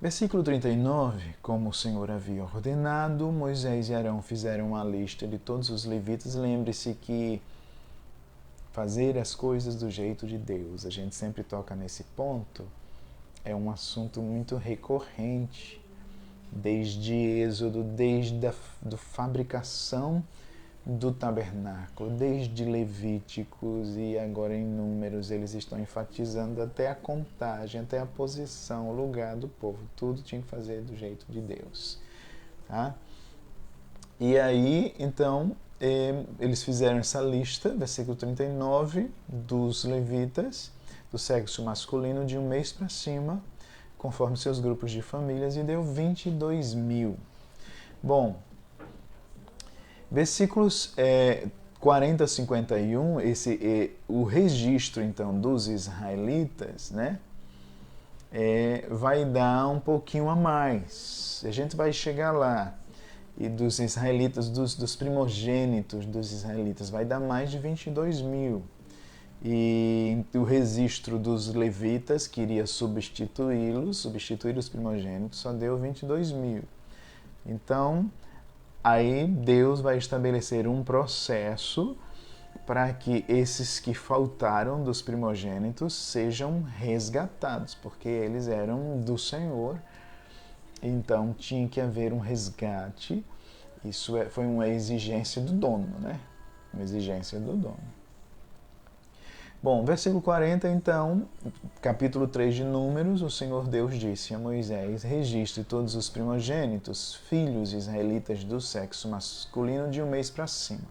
Versículo 39, como o Senhor havia ordenado, Moisés e Arão fizeram uma lista de todos os levitas. Lembre-se que fazer as coisas do jeito de Deus, a gente sempre toca nesse ponto, é um assunto muito recorrente, desde Êxodo, desde a fabricação do tabernáculo, desde Levíticos e agora em Números, eles estão enfatizando até a contagem, até a posição, o lugar do povo. Tudo tinha que fazer do jeito de Deus. Tá? E aí, então, eles fizeram essa lista, versículo 39, dos levitas, do sexo masculino, de 1 mês para cima, conforme seus grupos de famílias, e deu 22 mil. Bom, versículos 40 a 51, o registro, então, dos israelitas, né, vai dar um pouquinho a mais. A gente vai chegar lá. E dos israelitas, dos primogênitos dos israelitas, vai dar mais de 22 mil. E o registro dos levitas, que iria substituir os primogênitos, só deu 22 mil. Então, Aí Deus vai estabelecer um processo para que esses que faltaram dos primogênitos sejam resgatados, porque eles eram do Senhor. Então tinha que haver um resgate. Isso foi uma exigência do dono, né? Uma exigência do dono. Bom, versículo 40, então, capítulo 3 de Números, o Senhor Deus disse a Moisés: registre todos os primogênitos, filhos israelitas do sexo masculino de 1 mês para cima.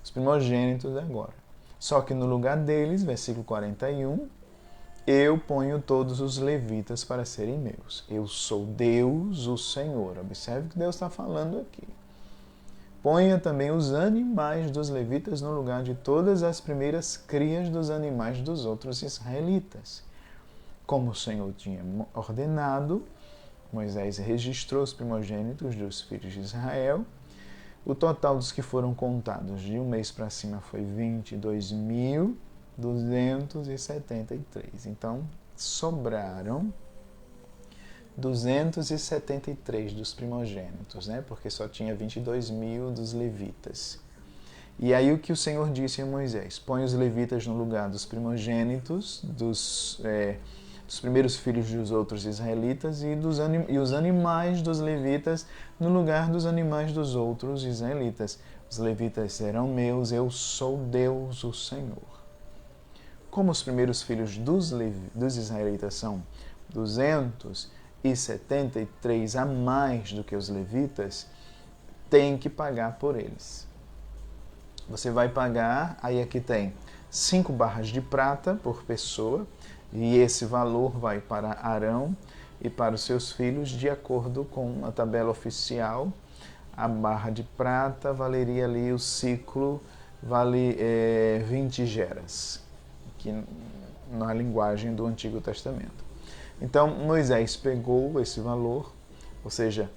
Os primogênitos agora. Só que no lugar deles, versículo 41, eu ponho todos os levitas para serem meus. Eu sou Deus, o Senhor. Observe o que Deus está falando aqui. Ponha também os animais dos levitas no lugar de todas as primeiras crias dos animais dos outros israelitas. Como o Senhor tinha ordenado, Moisés registrou os primogênitos dos filhos de Israel. O total dos que foram contados de 1 mês para cima foi 22.273. Então, sobraram 273 dos primogênitos, né? Porque só tinha 22.000 dos levitas. E aí o que o Senhor disse a Moisés: põe os levitas no lugar dos primogênitos, dos primeiros filhos dos outros israelitas, e os animais dos levitas no lugar dos animais dos outros israelitas. Os levitas serão meus, eu sou Deus, o Senhor. Como os primeiros filhos dos israelitas são 273 a mais do que os levitas, tem que pagar por eles. Você vai pagar, aí aqui tem 5 barras de prata por pessoa, e esse valor vai para Arão e para os seus filhos, de acordo com a tabela oficial. A barra de prata valeria ali, o ciclo vale 20 geras, que na linguagem do Antigo Testamento. Então Moisés pegou esse valor, ou seja,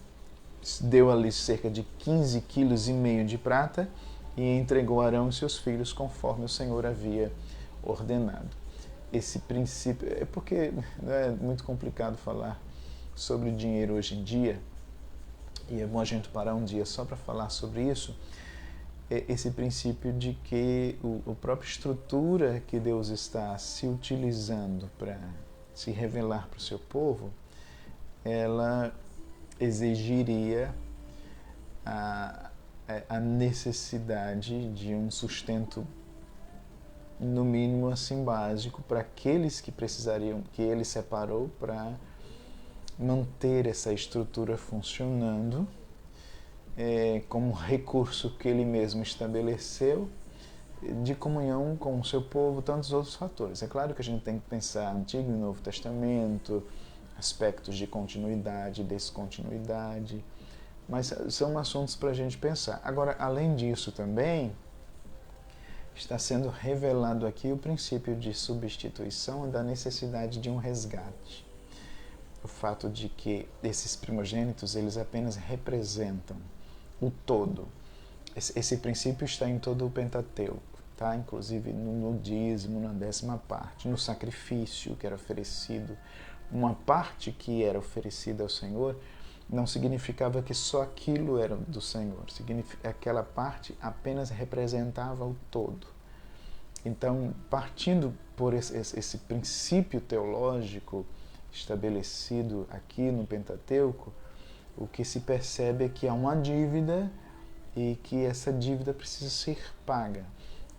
deu ali cerca de 15,5 kg de prata e entregou a Arão e seus filhos conforme o Senhor havia ordenado. Esse princípio, é porque é muito complicado falar sobre dinheiro hoje em dia, e é bom a gente parar um dia só para falar sobre isso, esse princípio de que a própria estrutura que Deus está se utilizando para se revelar para o seu povo, ela exigiria a necessidade de um sustento, no mínimo assim básico, para aqueles que precisariam, que ele separou para manter essa estrutura funcionando, como recurso que ele mesmo estabeleceu, de comunhão com o seu povo, tantos outros fatores. É claro que a gente tem que pensar Antigo e Novo Testamento, aspectos de continuidade, descontinuidade, mas são assuntos para a gente pensar. Agora, além disso também, está sendo revelado aqui o princípio de substituição da necessidade de um resgate. O fato de que esses primogênitos, eles apenas representam o todo. Esse princípio está em todo o Pentateuco, tá? Inclusive no dízimo, na 10ª parte, no sacrifício que era oferecido. Uma parte que era oferecida ao Senhor não significava que só aquilo era do Senhor. Aquela parte apenas representava o todo. Então, partindo por esse princípio teológico estabelecido aqui no Pentateuco, o que se percebe é que há uma dívida e que essa dívida precisa ser paga.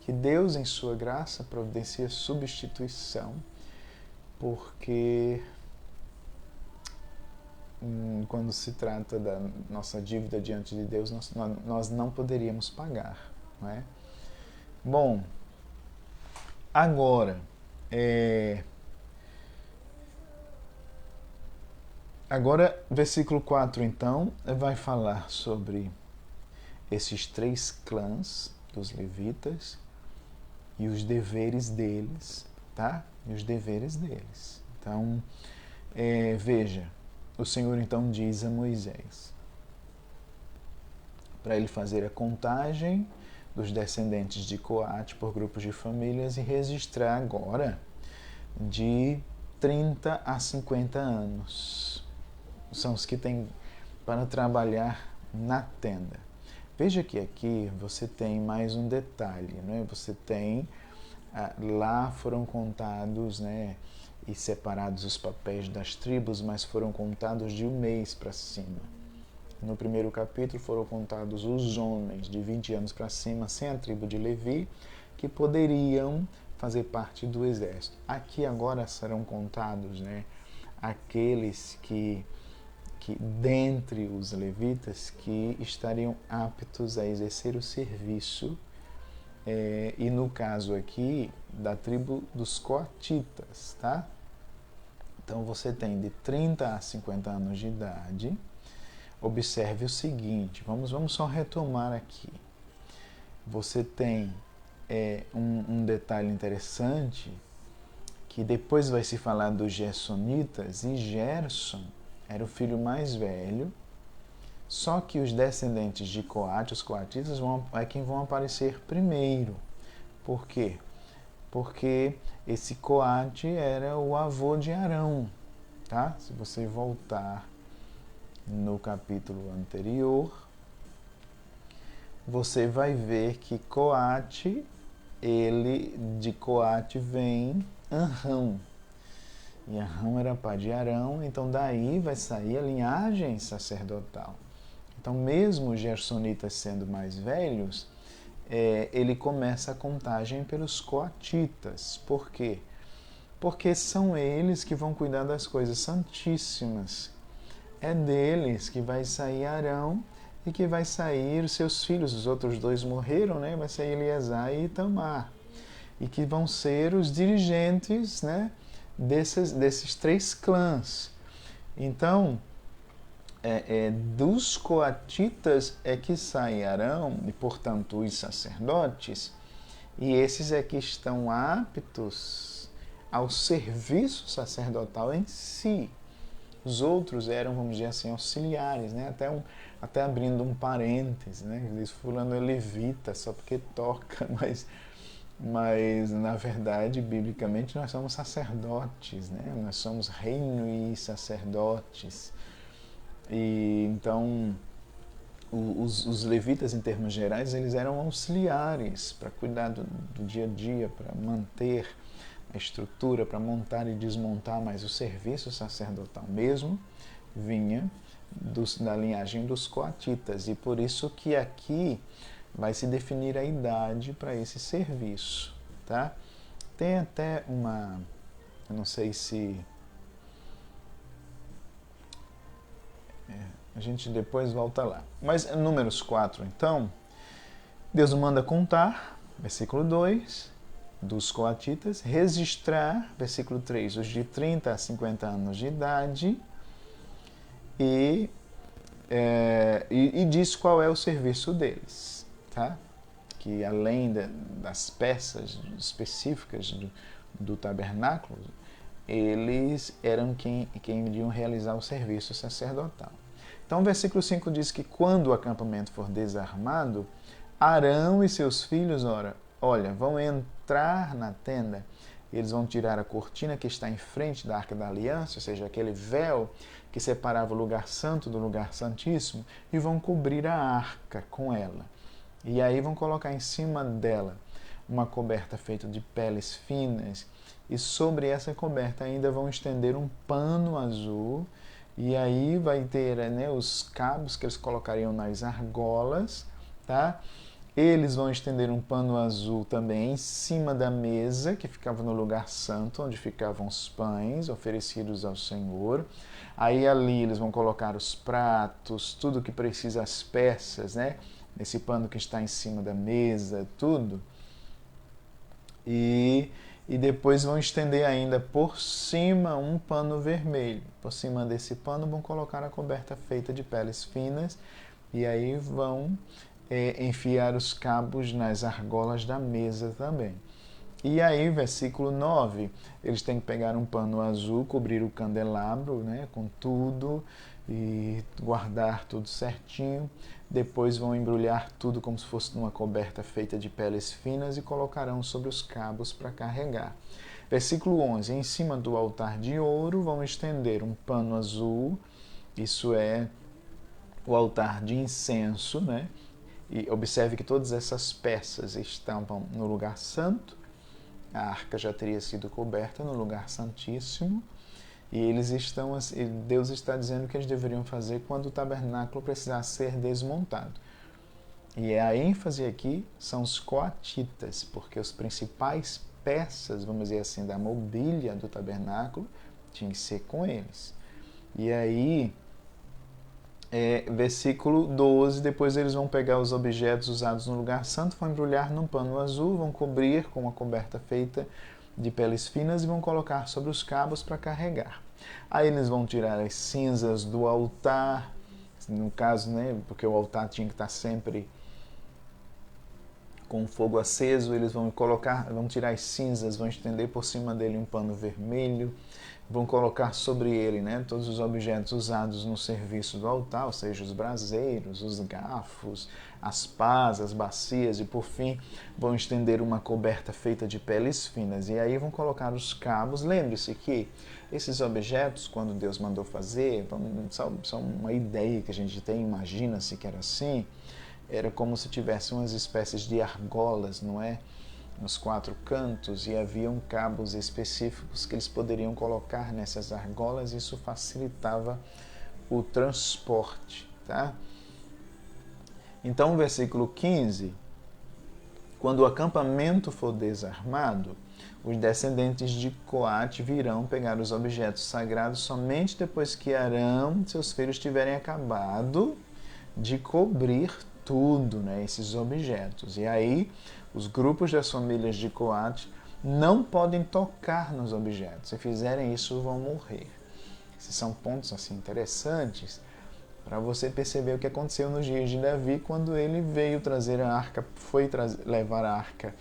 Que Deus, em sua graça, providencia substituição, porque quando se trata da nossa dívida diante de Deus, nós não poderíamos pagar, não é? Bom, agora, versículo 4, então, vai falar sobre esses 3 clãs dos levitas e os deveres deles, tá? E os deveres deles. Então, veja, o Senhor então diz a Moisés para ele fazer a contagem dos descendentes de Coate por grupos de famílias e registrar agora de 30 a 50 anos. São os que têm para trabalhar na tenda. Veja que aqui você tem mais um detalhe, né? Você tem, lá foram contados, né, e separados os papéis das tribos, mas foram contados de um mês para cima. No primeiro capítulo foram contados os homens de 20 anos para cima, sem a tribo de Levi, que poderiam fazer parte do exército. Aqui agora serão contados, né, aqueles que dentre os levitas que estariam aptos a exercer o serviço, e no caso aqui da tribo dos coatitas, tá? Então você tem de 30 a 50 anos de idade. Observe o seguinte, vamos só retomar aqui. Você tem um detalhe interessante, que depois vai se falar dos gersonitas, e Gerson era o filho mais velho, só que os descendentes de Coate, os coatitas, é quem vão aparecer primeiro. Por quê? Porque esse Coate era o avô de Arão, tá? Se você voltar no capítulo anterior, você vai ver que Coate, de Coate vem Anrão. E Arão era pai de Arão, então daí vai sair a linhagem sacerdotal. Então, mesmo os gersonitas sendo mais velhos, ele começa a contagem pelos coatitas. Por quê? Porque são eles que vão cuidar das coisas santíssimas. É deles que vai sair Arão e que vai sair os seus filhos. Os outros dois morreram, né? Vai sair Eleazar e Itamar. E que vão ser os dirigentes, né, desses três clãs. Então, dos coatitas é que sai Arão, e portanto os sacerdotes, e esses é que estão aptos ao serviço sacerdotal em si. Os outros eram, vamos dizer assim, auxiliares, né? Até abrindo um parêntese, né? Diz fulano é levita só porque toca, mas na verdade, biblicamente, nós somos sacerdotes, né? Nós somos reino e sacerdotes. E então, os levitas, em termos gerais, eles eram auxiliares para cuidar do dia a dia, para manter a estrutura, para montar e desmontar, mas o serviço sacerdotal mesmo vinha da linhagem dos coatitas. E por isso que aqui vai se definir a idade para esse serviço, tá? Tem até eu não sei se a gente depois volta lá. Mas Números 4, então, Deus manda contar, versículo 2, dos coatitas, registrar, versículo 3, os de 30 a 50 anos de idade, e diz qual é o serviço deles, tá? Que além das peças específicas do tabernáculo, eles eram quem iriam realizar o serviço sacerdotal. Então, o versículo 5 diz que quando o acampamento for desarmado, Arão e seus filhos, vão entrar na tenda, eles vão tirar a cortina que está em frente da Arca da Aliança, ou seja, aquele véu que separava o lugar santo do lugar santíssimo, e vão cobrir a arca com ela. E aí vão colocar em cima dela uma coberta feita de peles finas, e sobre essa coberta ainda vão estender um pano azul, e aí vai ter, né, os cabos que eles colocariam nas argolas, tá? Eles vão estender um pano azul também em cima da mesa, que ficava no lugar santo, onde ficavam os pães oferecidos ao Senhor. Aí ali eles vão colocar os pratos, tudo que precisa, as peças, né? Nesse pano que está em cima da mesa, tudo. E depois vão estender ainda por cima um pano vermelho. Por cima desse pano vão colocar a coberta feita de peles finas, e aí vão enfiar os cabos nas argolas da mesa também. E aí, versículo 9, eles têm que pegar um pano azul, cobrir o candelabro, né, com tudo, e guardar tudo certinho. Depois vão embrulhar tudo como se fosse numa coberta feita de peles finas e colocarão sobre os cabos para carregar. Versículo 11, em cima do altar de ouro vão estender um pano azul, isso é o altar de incenso, né? E observe que todas essas peças estavam no lugar santo, a arca já teria sido coberta no lugar santíssimo, e Deus está dizendo o que eles deveriam fazer quando o tabernáculo precisasse ser desmontado. E a ênfase aqui são os coatitas, porque os principais peças, vamos dizer assim, da mobília do tabernáculo tinham que ser com eles. E aí, versículo 12, depois eles vão pegar os objetos usados no lugar santo, vão embrulhar num pano azul, vão cobrir com uma coberta feita de peles finas e vão colocar sobre os cabos para carregar. Aí eles vão tirar as cinzas do altar, no caso, né, porque o altar tinha que estar sempre com o fogo aceso, eles vão tirar as cinzas, vão estender por cima dele um pano vermelho, vão colocar sobre ele, né, todos os objetos usados no serviço do altar, ou seja, os braseiros, os garfos, as pás, as bacias, e por fim vão estender uma coberta feita de peles finas. E aí vão colocar os cabos. Lembre-se que esses objetos, quando Deus mandou fazer, são uma ideia que a gente tem, imagina-se que era assim, era como se tivesse umas espécies de argolas, não é? Nos 4 cantos, e haviam cabos específicos que eles poderiam colocar nessas argolas, e isso facilitava o transporte, tá? Então, o versículo 15, quando o acampamento for desarmado, os descendentes de Coate virão pegar os objetos sagrados somente depois que Arão e seus filhos tiverem acabado de cobrir tudo, né, esses objetos. E aí, os grupos das famílias de Coate não podem tocar nos objetos. Se fizerem isso, vão morrer. Esses são pontos assim interessantes para você perceber o que aconteceu nos dias de Davi, quando ele veio trazer a arca, levar a arca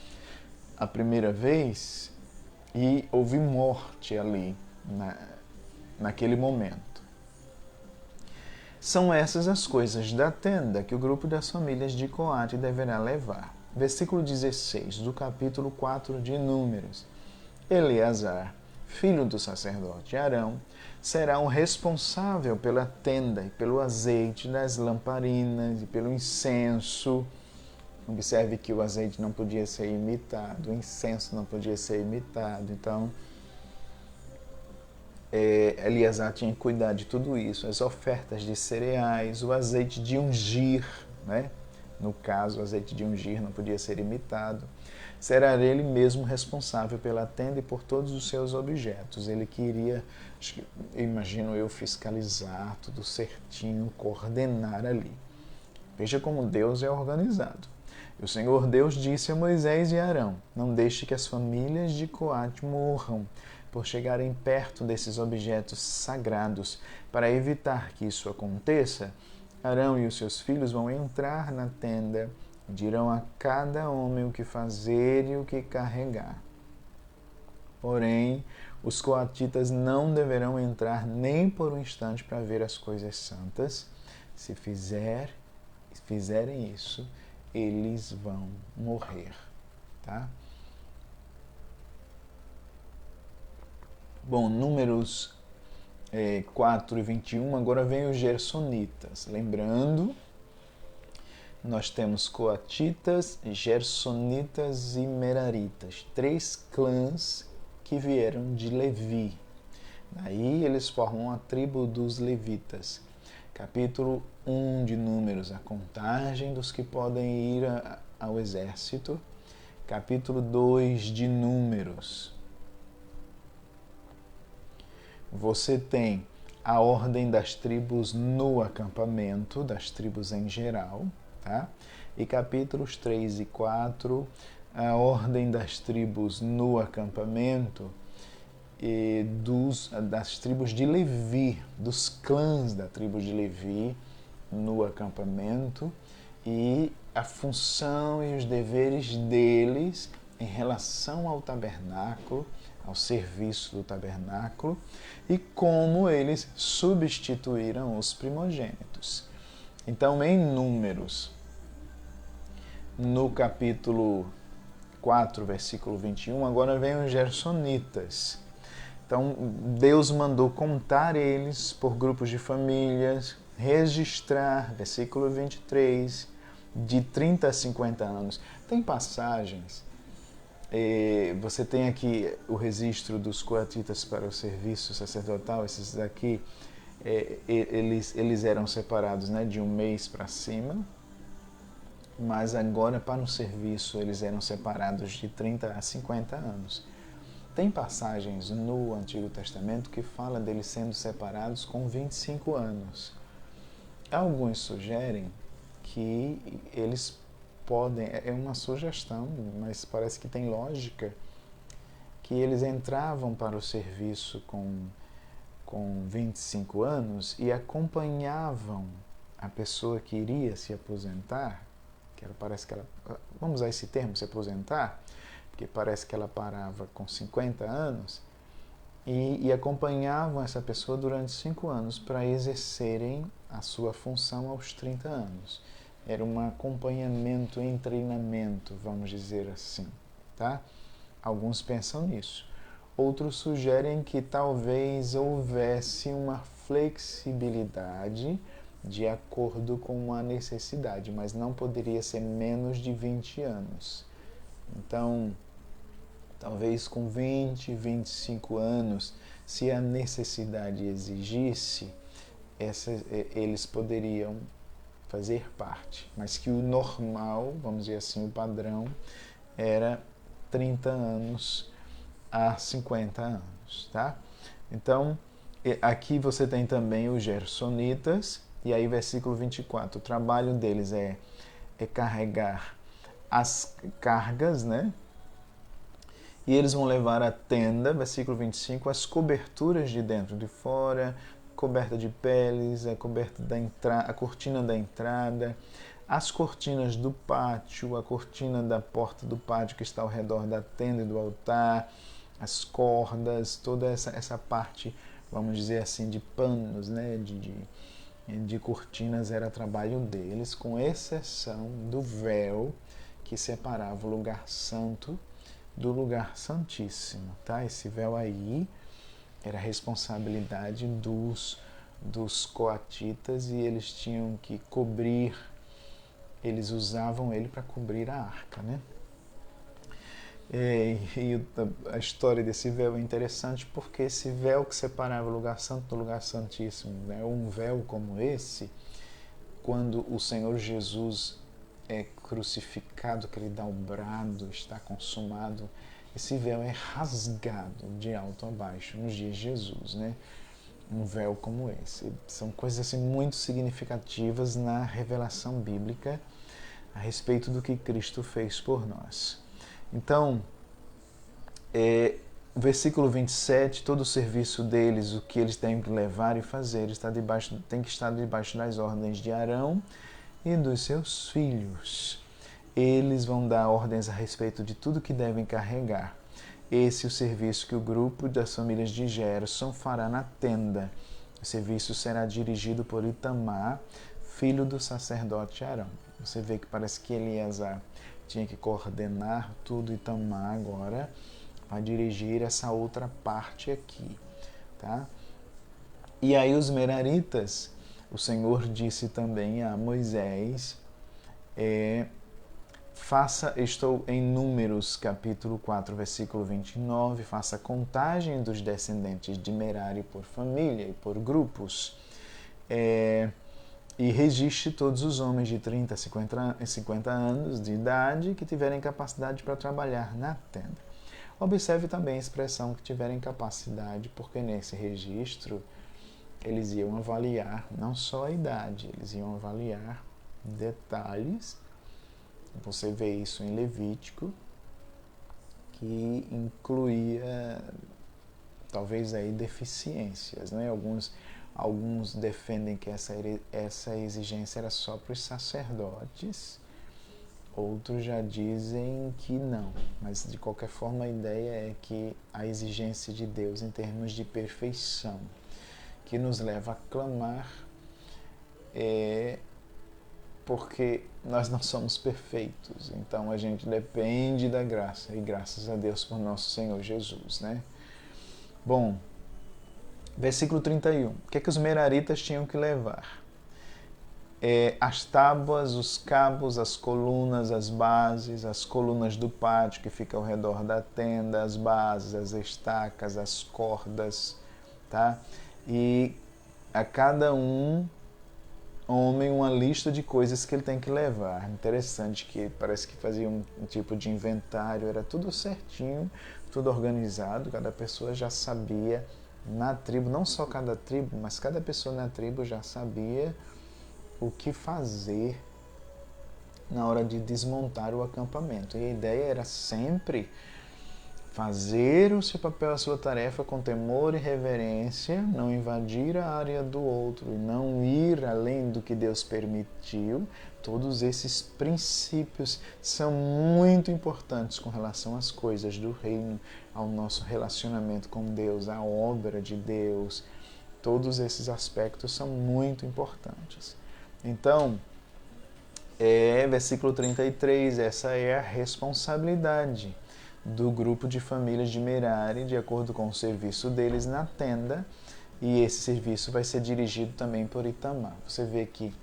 a primeira vez, e houve morte ali, naquele momento. São essas as coisas da tenda que o grupo das famílias de Coate deverá levar. Versículo 16 do capítulo 4 de Números. Eleazar, filho do sacerdote Arão, será o responsável pela tenda e pelo azeite das lamparinas e pelo incenso. Observe que o azeite não podia ser imitado, o incenso não podia ser imitado. Então, Eleazar tinha que cuidar de tudo isso, as ofertas de cereais, o azeite de ungir, né? No caso, o azeite de ungir não podia ser imitado. Será ele mesmo responsável pela tenda e por todos os seus objetos. Ele queria, imagino eu, fiscalizar tudo certinho, coordenar ali. Veja como Deus é organizado. E o Senhor Deus disse a Moisés e a Arão: não deixe que as famílias de Coate morram por chegarem perto desses objetos sagrados. Para evitar que isso aconteça, Arão e os seus filhos vão entrar na tenda e dirão a cada homem o que fazer e o que carregar. Porém, os coatitas não deverão entrar nem por um instante para ver as coisas santas. Se fizerem isso, eles vão morrer, tá? Bom, Números 4 e 21, agora vem os gersonitas. Lembrando, nós temos coatitas, gersonitas e meraritas, 3 clãs que vieram de Levi. Daí eles formam a tribo dos levitas. Capítulo 1 de Números, a contagem dos que podem ir ao exército. Capítulo 2 de Números, você tem a ordem das tribos no acampamento, das tribos em geral, tá? E capítulos 3 e 4, a ordem das tribos no acampamento e das tribos de Levi, dos clãs da tribo de Levi no acampamento, e a função e os deveres deles em relação ao tabernáculo, ao serviço do tabernáculo, e como eles substituíram os primogênitos. Então, em Números, no capítulo 4, versículo 21, agora vem os gersonitas. Então, Deus mandou contar eles por grupos de famílias, registrar, versículo 23, de 30 a 50 anos. Tem passagens, você tem aqui o registro dos coatitas para o serviço sacerdotal, esses daqui, eles eram separados, né, de um mês para cima, mas agora para o serviço eles eram separados de 30 a 50 anos. Tem passagens no Antigo Testamento que fala deles sendo separados com 25 anos. Alguns sugerem que eles podem, é uma sugestão, mas parece que tem lógica, que eles entravam para o serviço com 25 anos e acompanhavam a pessoa que iria se aposentar, parece que ela, vamos usar esse termo, se aposentar, porque parece que ela parava com 50 anos, e acompanhavam essa pessoa durante 5 anos para exercerem a sua função aos 30 anos. Era um acompanhamento em treinamento, vamos dizer assim, tá? Alguns pensam nisso. Outros sugerem que talvez houvesse uma flexibilidade de acordo com a necessidade, mas não poderia ser menos de 20 anos. Então, talvez com 20, 25 anos, se a necessidade exigisse, eles poderiam fazer parte, mas que o normal, vamos dizer assim, o padrão, era 30 anos a 50 anos, tá? Então, aqui você tem também os gersonitas, e aí versículo 24, o trabalho deles é carregar as cargas, né? E eles vão levar a tenda, versículo 25, as coberturas de dentro e de fora, coberta de peles, a cortina da entrada, as cortinas do pátio, a cortina da porta do pátio que está ao redor da tenda e do altar, as cordas, toda essa parte, vamos dizer assim, de panos, né, de cortinas era trabalho deles, com exceção do véu que separava o lugar santo do lugar santíssimo, tá? Esse véu aí era responsabilidade dos coatitas e eles tinham que cobrir, eles usavam ele para cobrir a arca, né? E a história desse véu é interessante porque esse véu que separava o lugar santo do lugar santíssimo, né? Um véu como esse, quando o Senhor Jesus é crucificado, que ele dá o brado, está consumado, esse véu é rasgado de alto a baixo nos dias de Jesus, né? Um véu como esse. São coisas assim muito significativas na revelação bíblica a respeito do que Cristo fez por nós. Então, versículo 27, todo o serviço deles, o que eles têm que levar e fazer, tem que estar debaixo das ordens de Arão e dos seus filhos. Eles vão dar ordens a respeito de tudo que devem carregar. Esse é o serviço que o grupo das famílias de Gerson fará na tenda. O serviço será dirigido por Itamar, filho do sacerdote Arão. Você vê que parece que Eleazar tinha que coordenar tudo, Itamar agora vai dirigir essa outra parte aqui, tá? E aí os meraritas, o Senhor disse também a Moisés, estou em Números, capítulo 4, versículo 29, faça contagem dos descendentes de Merari por família e por grupos, e registre todos os homens de 30 a 50 anos de idade que tiverem capacidade para trabalhar na tenda. Observe também a expressão que tiverem capacidade, porque nesse registro eles iam avaliar não só a idade, eles iam avaliar detalhes. Você vê isso em Levítico, que incluía talvez aí deficiências, né? Alguns defendem que essa exigência era só para os sacerdotes, outros já dizem que não, mas de qualquer forma a ideia é que a exigência de Deus em termos de perfeição, que nos leva a clamar, porque nós não somos perfeitos, então a gente depende da graça, e graças a Deus por nosso Senhor Jesus, né? Bom, versículo 31, o que é que os meraritas tinham que levar? as tábuas, os cabos, as colunas, as bases, as colunas do pátio que fica ao redor da tenda, as bases, as estacas, as cordas, tá? E a cada homem uma lista de coisas que ele tem que levar. Interessante que parece que fazia um tipo de inventário, era tudo certinho, tudo organizado, cada pessoa já sabia na tribo, não só cada tribo, mas cada pessoa na tribo já sabia o que fazer na hora de desmontar o acampamento. E a ideia era sempre fazer o seu papel, a sua tarefa com temor e reverência, não invadir a área do outro e não ir além do que Deus permitiu. Todos esses princípios são muito importantes com relação às coisas do reino, ao nosso relacionamento com Deus, à obra de Deus. Todos esses aspectos são muito importantes. Então, versículo 33, essa é a responsabilidade do grupo de famílias de Merari, de acordo com o serviço deles na tenda, e esse serviço vai ser dirigido também por Itamar. Você vê que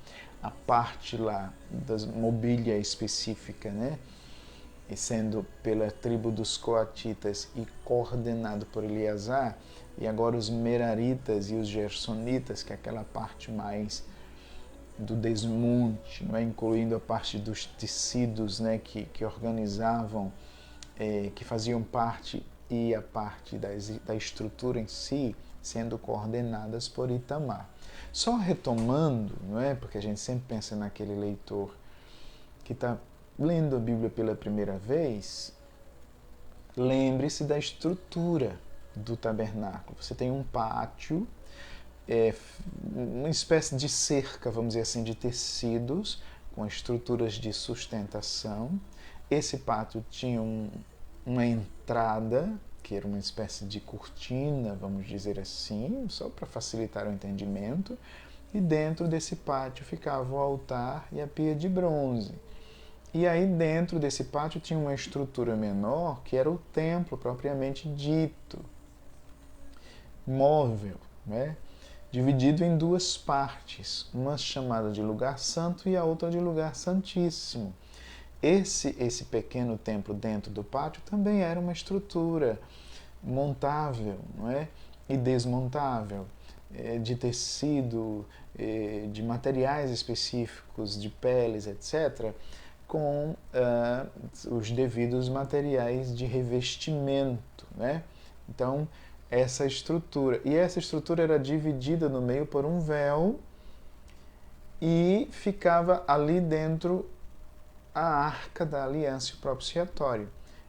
a parte lá da mobília específica, né, e sendo pela tribo dos coatitas e coordenado por Eleazar, e agora os meraritas e os gersonitas, que é aquela parte mais do desmonte, não é? Incluindo a parte dos tecidos, né, que organizavam, que faziam parte, e a parte da estrutura em si, sendo coordenadas por Itamar. Só retomando, não é? Porque a gente sempre pensa naquele leitor que está lendo a Bíblia pela primeira vez, lembre-se da estrutura do tabernáculo. Você tem um pátio, uma espécie de cerca, vamos dizer assim, de tecidos, com estruturas de sustentação. Esse pátio tinha uma entrada, que era uma espécie de cortina, vamos dizer assim, só para facilitar o entendimento, e dentro desse pátio ficava o altar e a pia de bronze. E aí dentro desse pátio tinha uma estrutura menor, que era o templo propriamente dito, móvel, né? Dividido em duas partes, uma chamada de lugar santo e a outra de lugar santíssimo. Esse pequeno templo dentro do pátio também era uma estrutura montável, não é? E desmontável, de tecido, de materiais específicos, de peles, etc., com os devidos materiais de revestimento, né? Então, essa estrutura. E essa estrutura era dividida no meio por um véu e ficava ali dentro a arca da aliança propiciatório.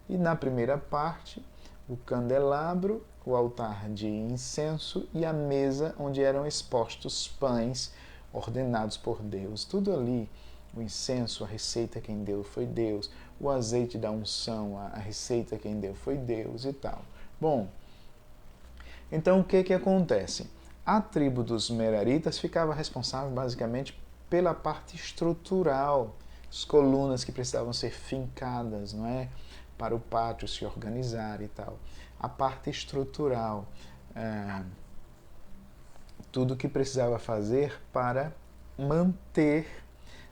E na primeira parte, o candelabro, o altar de incenso e a mesa onde eram expostos pães ordenados por Deus. Tudo ali, o incenso, a receita quem deu foi Deus, o azeite da unção, a receita quem deu foi Deus e tal. Bom, então o que acontece? A tribo dos Meraritas ficava responsável basicamente pela parte estrutural, as colunas que precisavam ser fincadas, não é? Para o pátio se organizar e tal. A parte estrutural, tudo que precisava fazer para manter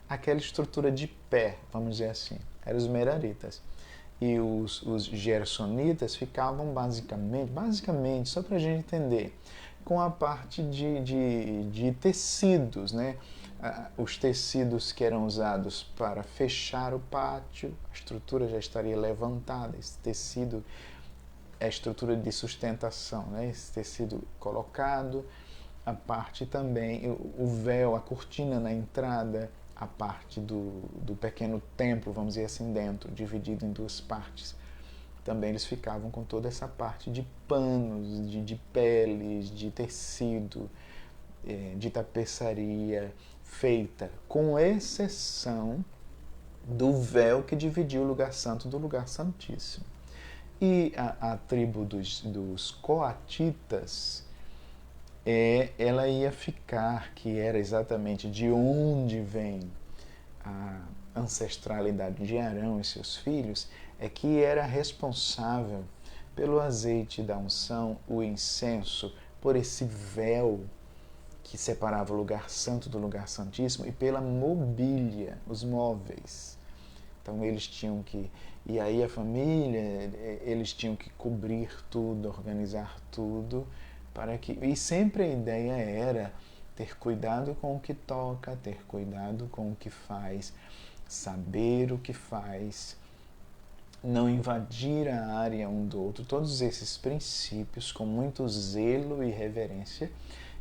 aquela estrutura de pé, vamos dizer assim, eram os Meraritas. E os gersonitas ficavam basicamente, só para a gente entender, com a parte de tecidos, né? Os tecidos que eram usados para fechar o pátio, a estrutura já estaria levantada, esse tecido é a estrutura de sustentação, né? Esse tecido colocado, a parte também, o véu, a cortina na entrada, a parte do pequeno templo, vamos dizer assim, dentro, dividido em duas partes. Também eles ficavam com toda essa parte de panos, de peles, de tecido, de tapeçaria feita, com exceção do véu que dividia o lugar santo do lugar santíssimo. E a tribo dos coatitas, ela ia ficar, que era exatamente de onde vem a ancestralidade de Arão e seus filhos, é que era responsável pelo azeite da unção, o incenso, por esse véu que separava o lugar santo do lugar santíssimo, e pela mobília, os móveis. Então eles tinham que, e aí a família, eles tinham que cobrir tudo, organizar tudo, para que, e sempre a ideia era ter cuidado com o que toca, ter cuidado com o que faz, saber o que faz, não invadir a área um do outro, todos esses princípios com muito zelo e reverência,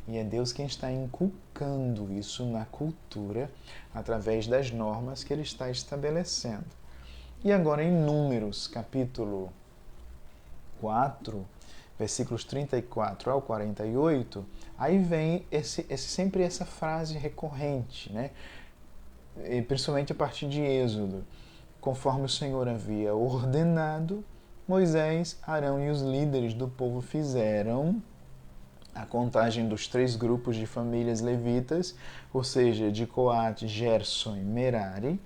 e é Deus quem está inculcando isso na cultura através das normas que Ele está estabelecendo. E agora em Números, capítulo 4, versículos 34 ao 48, aí vem sempre essa frase recorrente, né? E principalmente a partir de Êxodo. Conforme o Senhor havia ordenado, Moisés, Arão e os líderes do povo fizeram a contagem dos 3 grupos de famílias levitas, ou seja, de Coate, Gerson e Merari.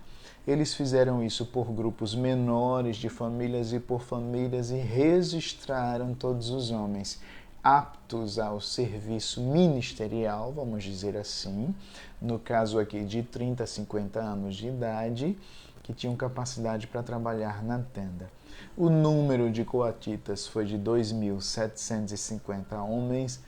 Eles fizeram isso por grupos menores de famílias e por famílias e registraram todos os homens aptos ao serviço ministerial, vamos dizer assim, no caso aqui de 30 a 50 anos de idade, que tinham capacidade para trabalhar na tenda. O número de coatitas foi de 2.750 homens,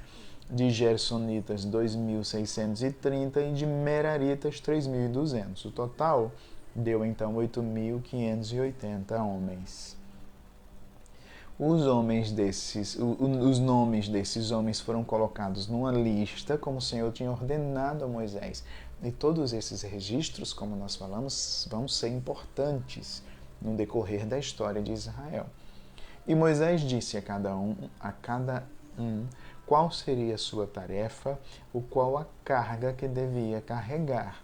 de gersonitas 2.630 e de meraritas 3.200. O total deu então 8.580 homens. Os nomes desses homens foram colocados numa lista, como o Senhor tinha ordenado a Moisés. E todos esses registros, como nós falamos, vão ser importantes no decorrer da história de Israel. E Moisés disse a cada um qual seria a sua tarefa, ou qual a carga que devia carregar.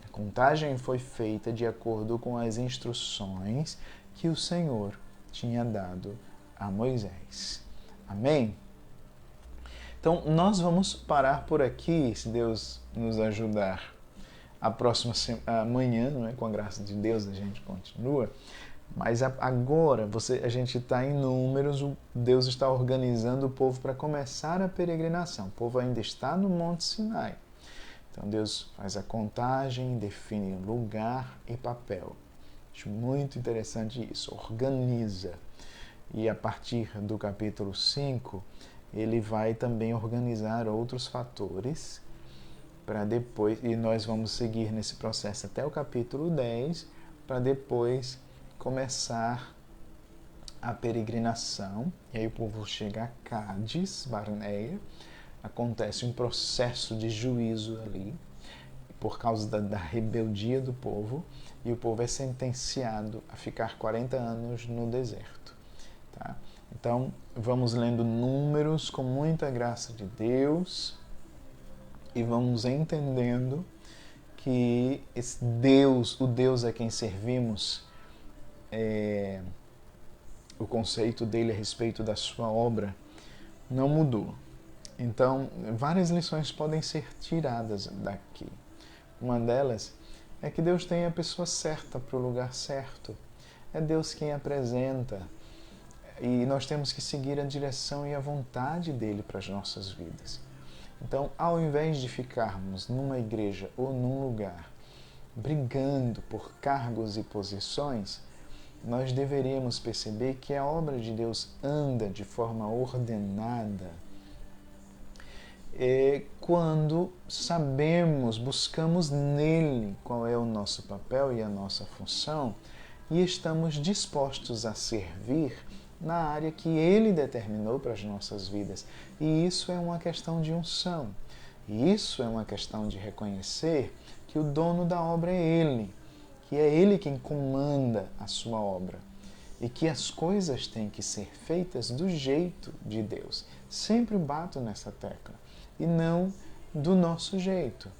A contagem foi feita de acordo com as instruções que o Senhor tinha dado a Moisés. Amém? Então, nós vamos parar por aqui, se Deus nos ajudar. Amanhã, não é? Com a graça de Deus, a gente continua. Mas agora, a gente está em Números, Deus está organizando o povo para começar a peregrinação. O povo ainda está no Monte Sinai. Então, Deus faz a contagem, define lugar e papel. Acho muito interessante isso, organiza. E a partir do capítulo 5, ele vai também organizar outros fatores para depois, e nós vamos seguir nesse processo até o capítulo 10, para depois começar a peregrinação. E aí o povo chega a Cádiz, Barneia, acontece um processo de juízo ali, por causa da rebeldia do povo, e o povo é sentenciado a ficar 40 anos no deserto. Tá? Então, vamos lendo Números com muita graça de Deus e vamos entendendo que esse Deus, o Deus a quem servimos, o conceito dele a respeito da sua obra não mudou. Então, várias lições podem ser tiradas daqui. Uma delas é que Deus tem a pessoa certa para o lugar certo. É Deus quem apresenta. E nós temos que seguir a direção e a vontade dele para as nossas vidas. Então, ao invés de ficarmos numa igreja ou num lugar brigando por cargos e posições, nós deveríamos perceber que a obra de Deus anda de forma ordenada quando sabemos, buscamos nele qual é o nosso papel e a nossa função e estamos dispostos a servir na área que ele determinou para as nossas vidas. E isso é uma questão de unção. E isso é uma questão de reconhecer que o dono da obra é ele, que é ele quem comanda a sua obra e que as coisas têm que ser feitas do jeito de Deus. Sempre bato nessa tecla e não do nosso jeito.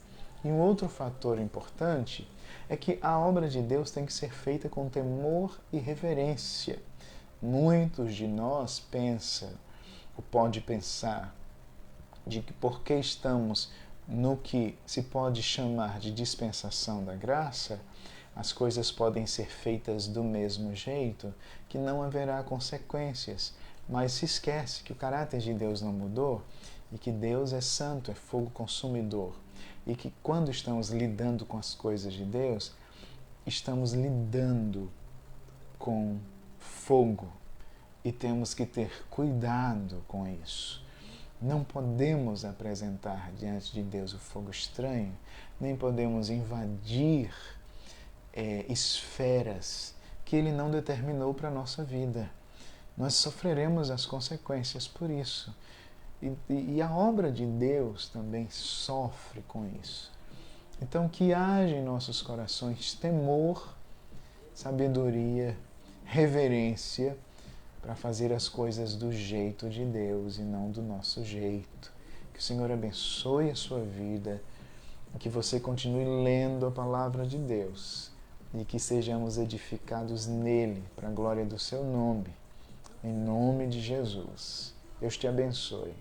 E um outro fator importante é que a obra de Deus tem que ser feita com temor e reverência. Muitos de nós pensam, ou pode pensar, de que porque estamos no que se pode chamar de dispensação da graça, as coisas podem ser feitas do mesmo jeito, que não haverá consequências. Mas se esquece que o caráter de Deus não mudou e que Deus é santo, é fogo consumidor, e que quando estamos lidando com as coisas de Deus, estamos lidando com fogo e temos que ter cuidado com isso. Não podemos apresentar diante de Deus o fogo estranho, nem podemos invadir esferas que Ele não determinou para a nossa vida. Nós sofreremos as consequências por isso. E a obra de Deus também sofre com isso. Então, que haja em nossos corações temor, sabedoria, reverência, para fazer as coisas do jeito de Deus e não do nosso jeito. Que o Senhor abençoe a sua vida, que você continue lendo a palavra de Deus e que sejamos edificados nele, para a glória do seu nome. Em nome de Jesus. Deus te abençoe.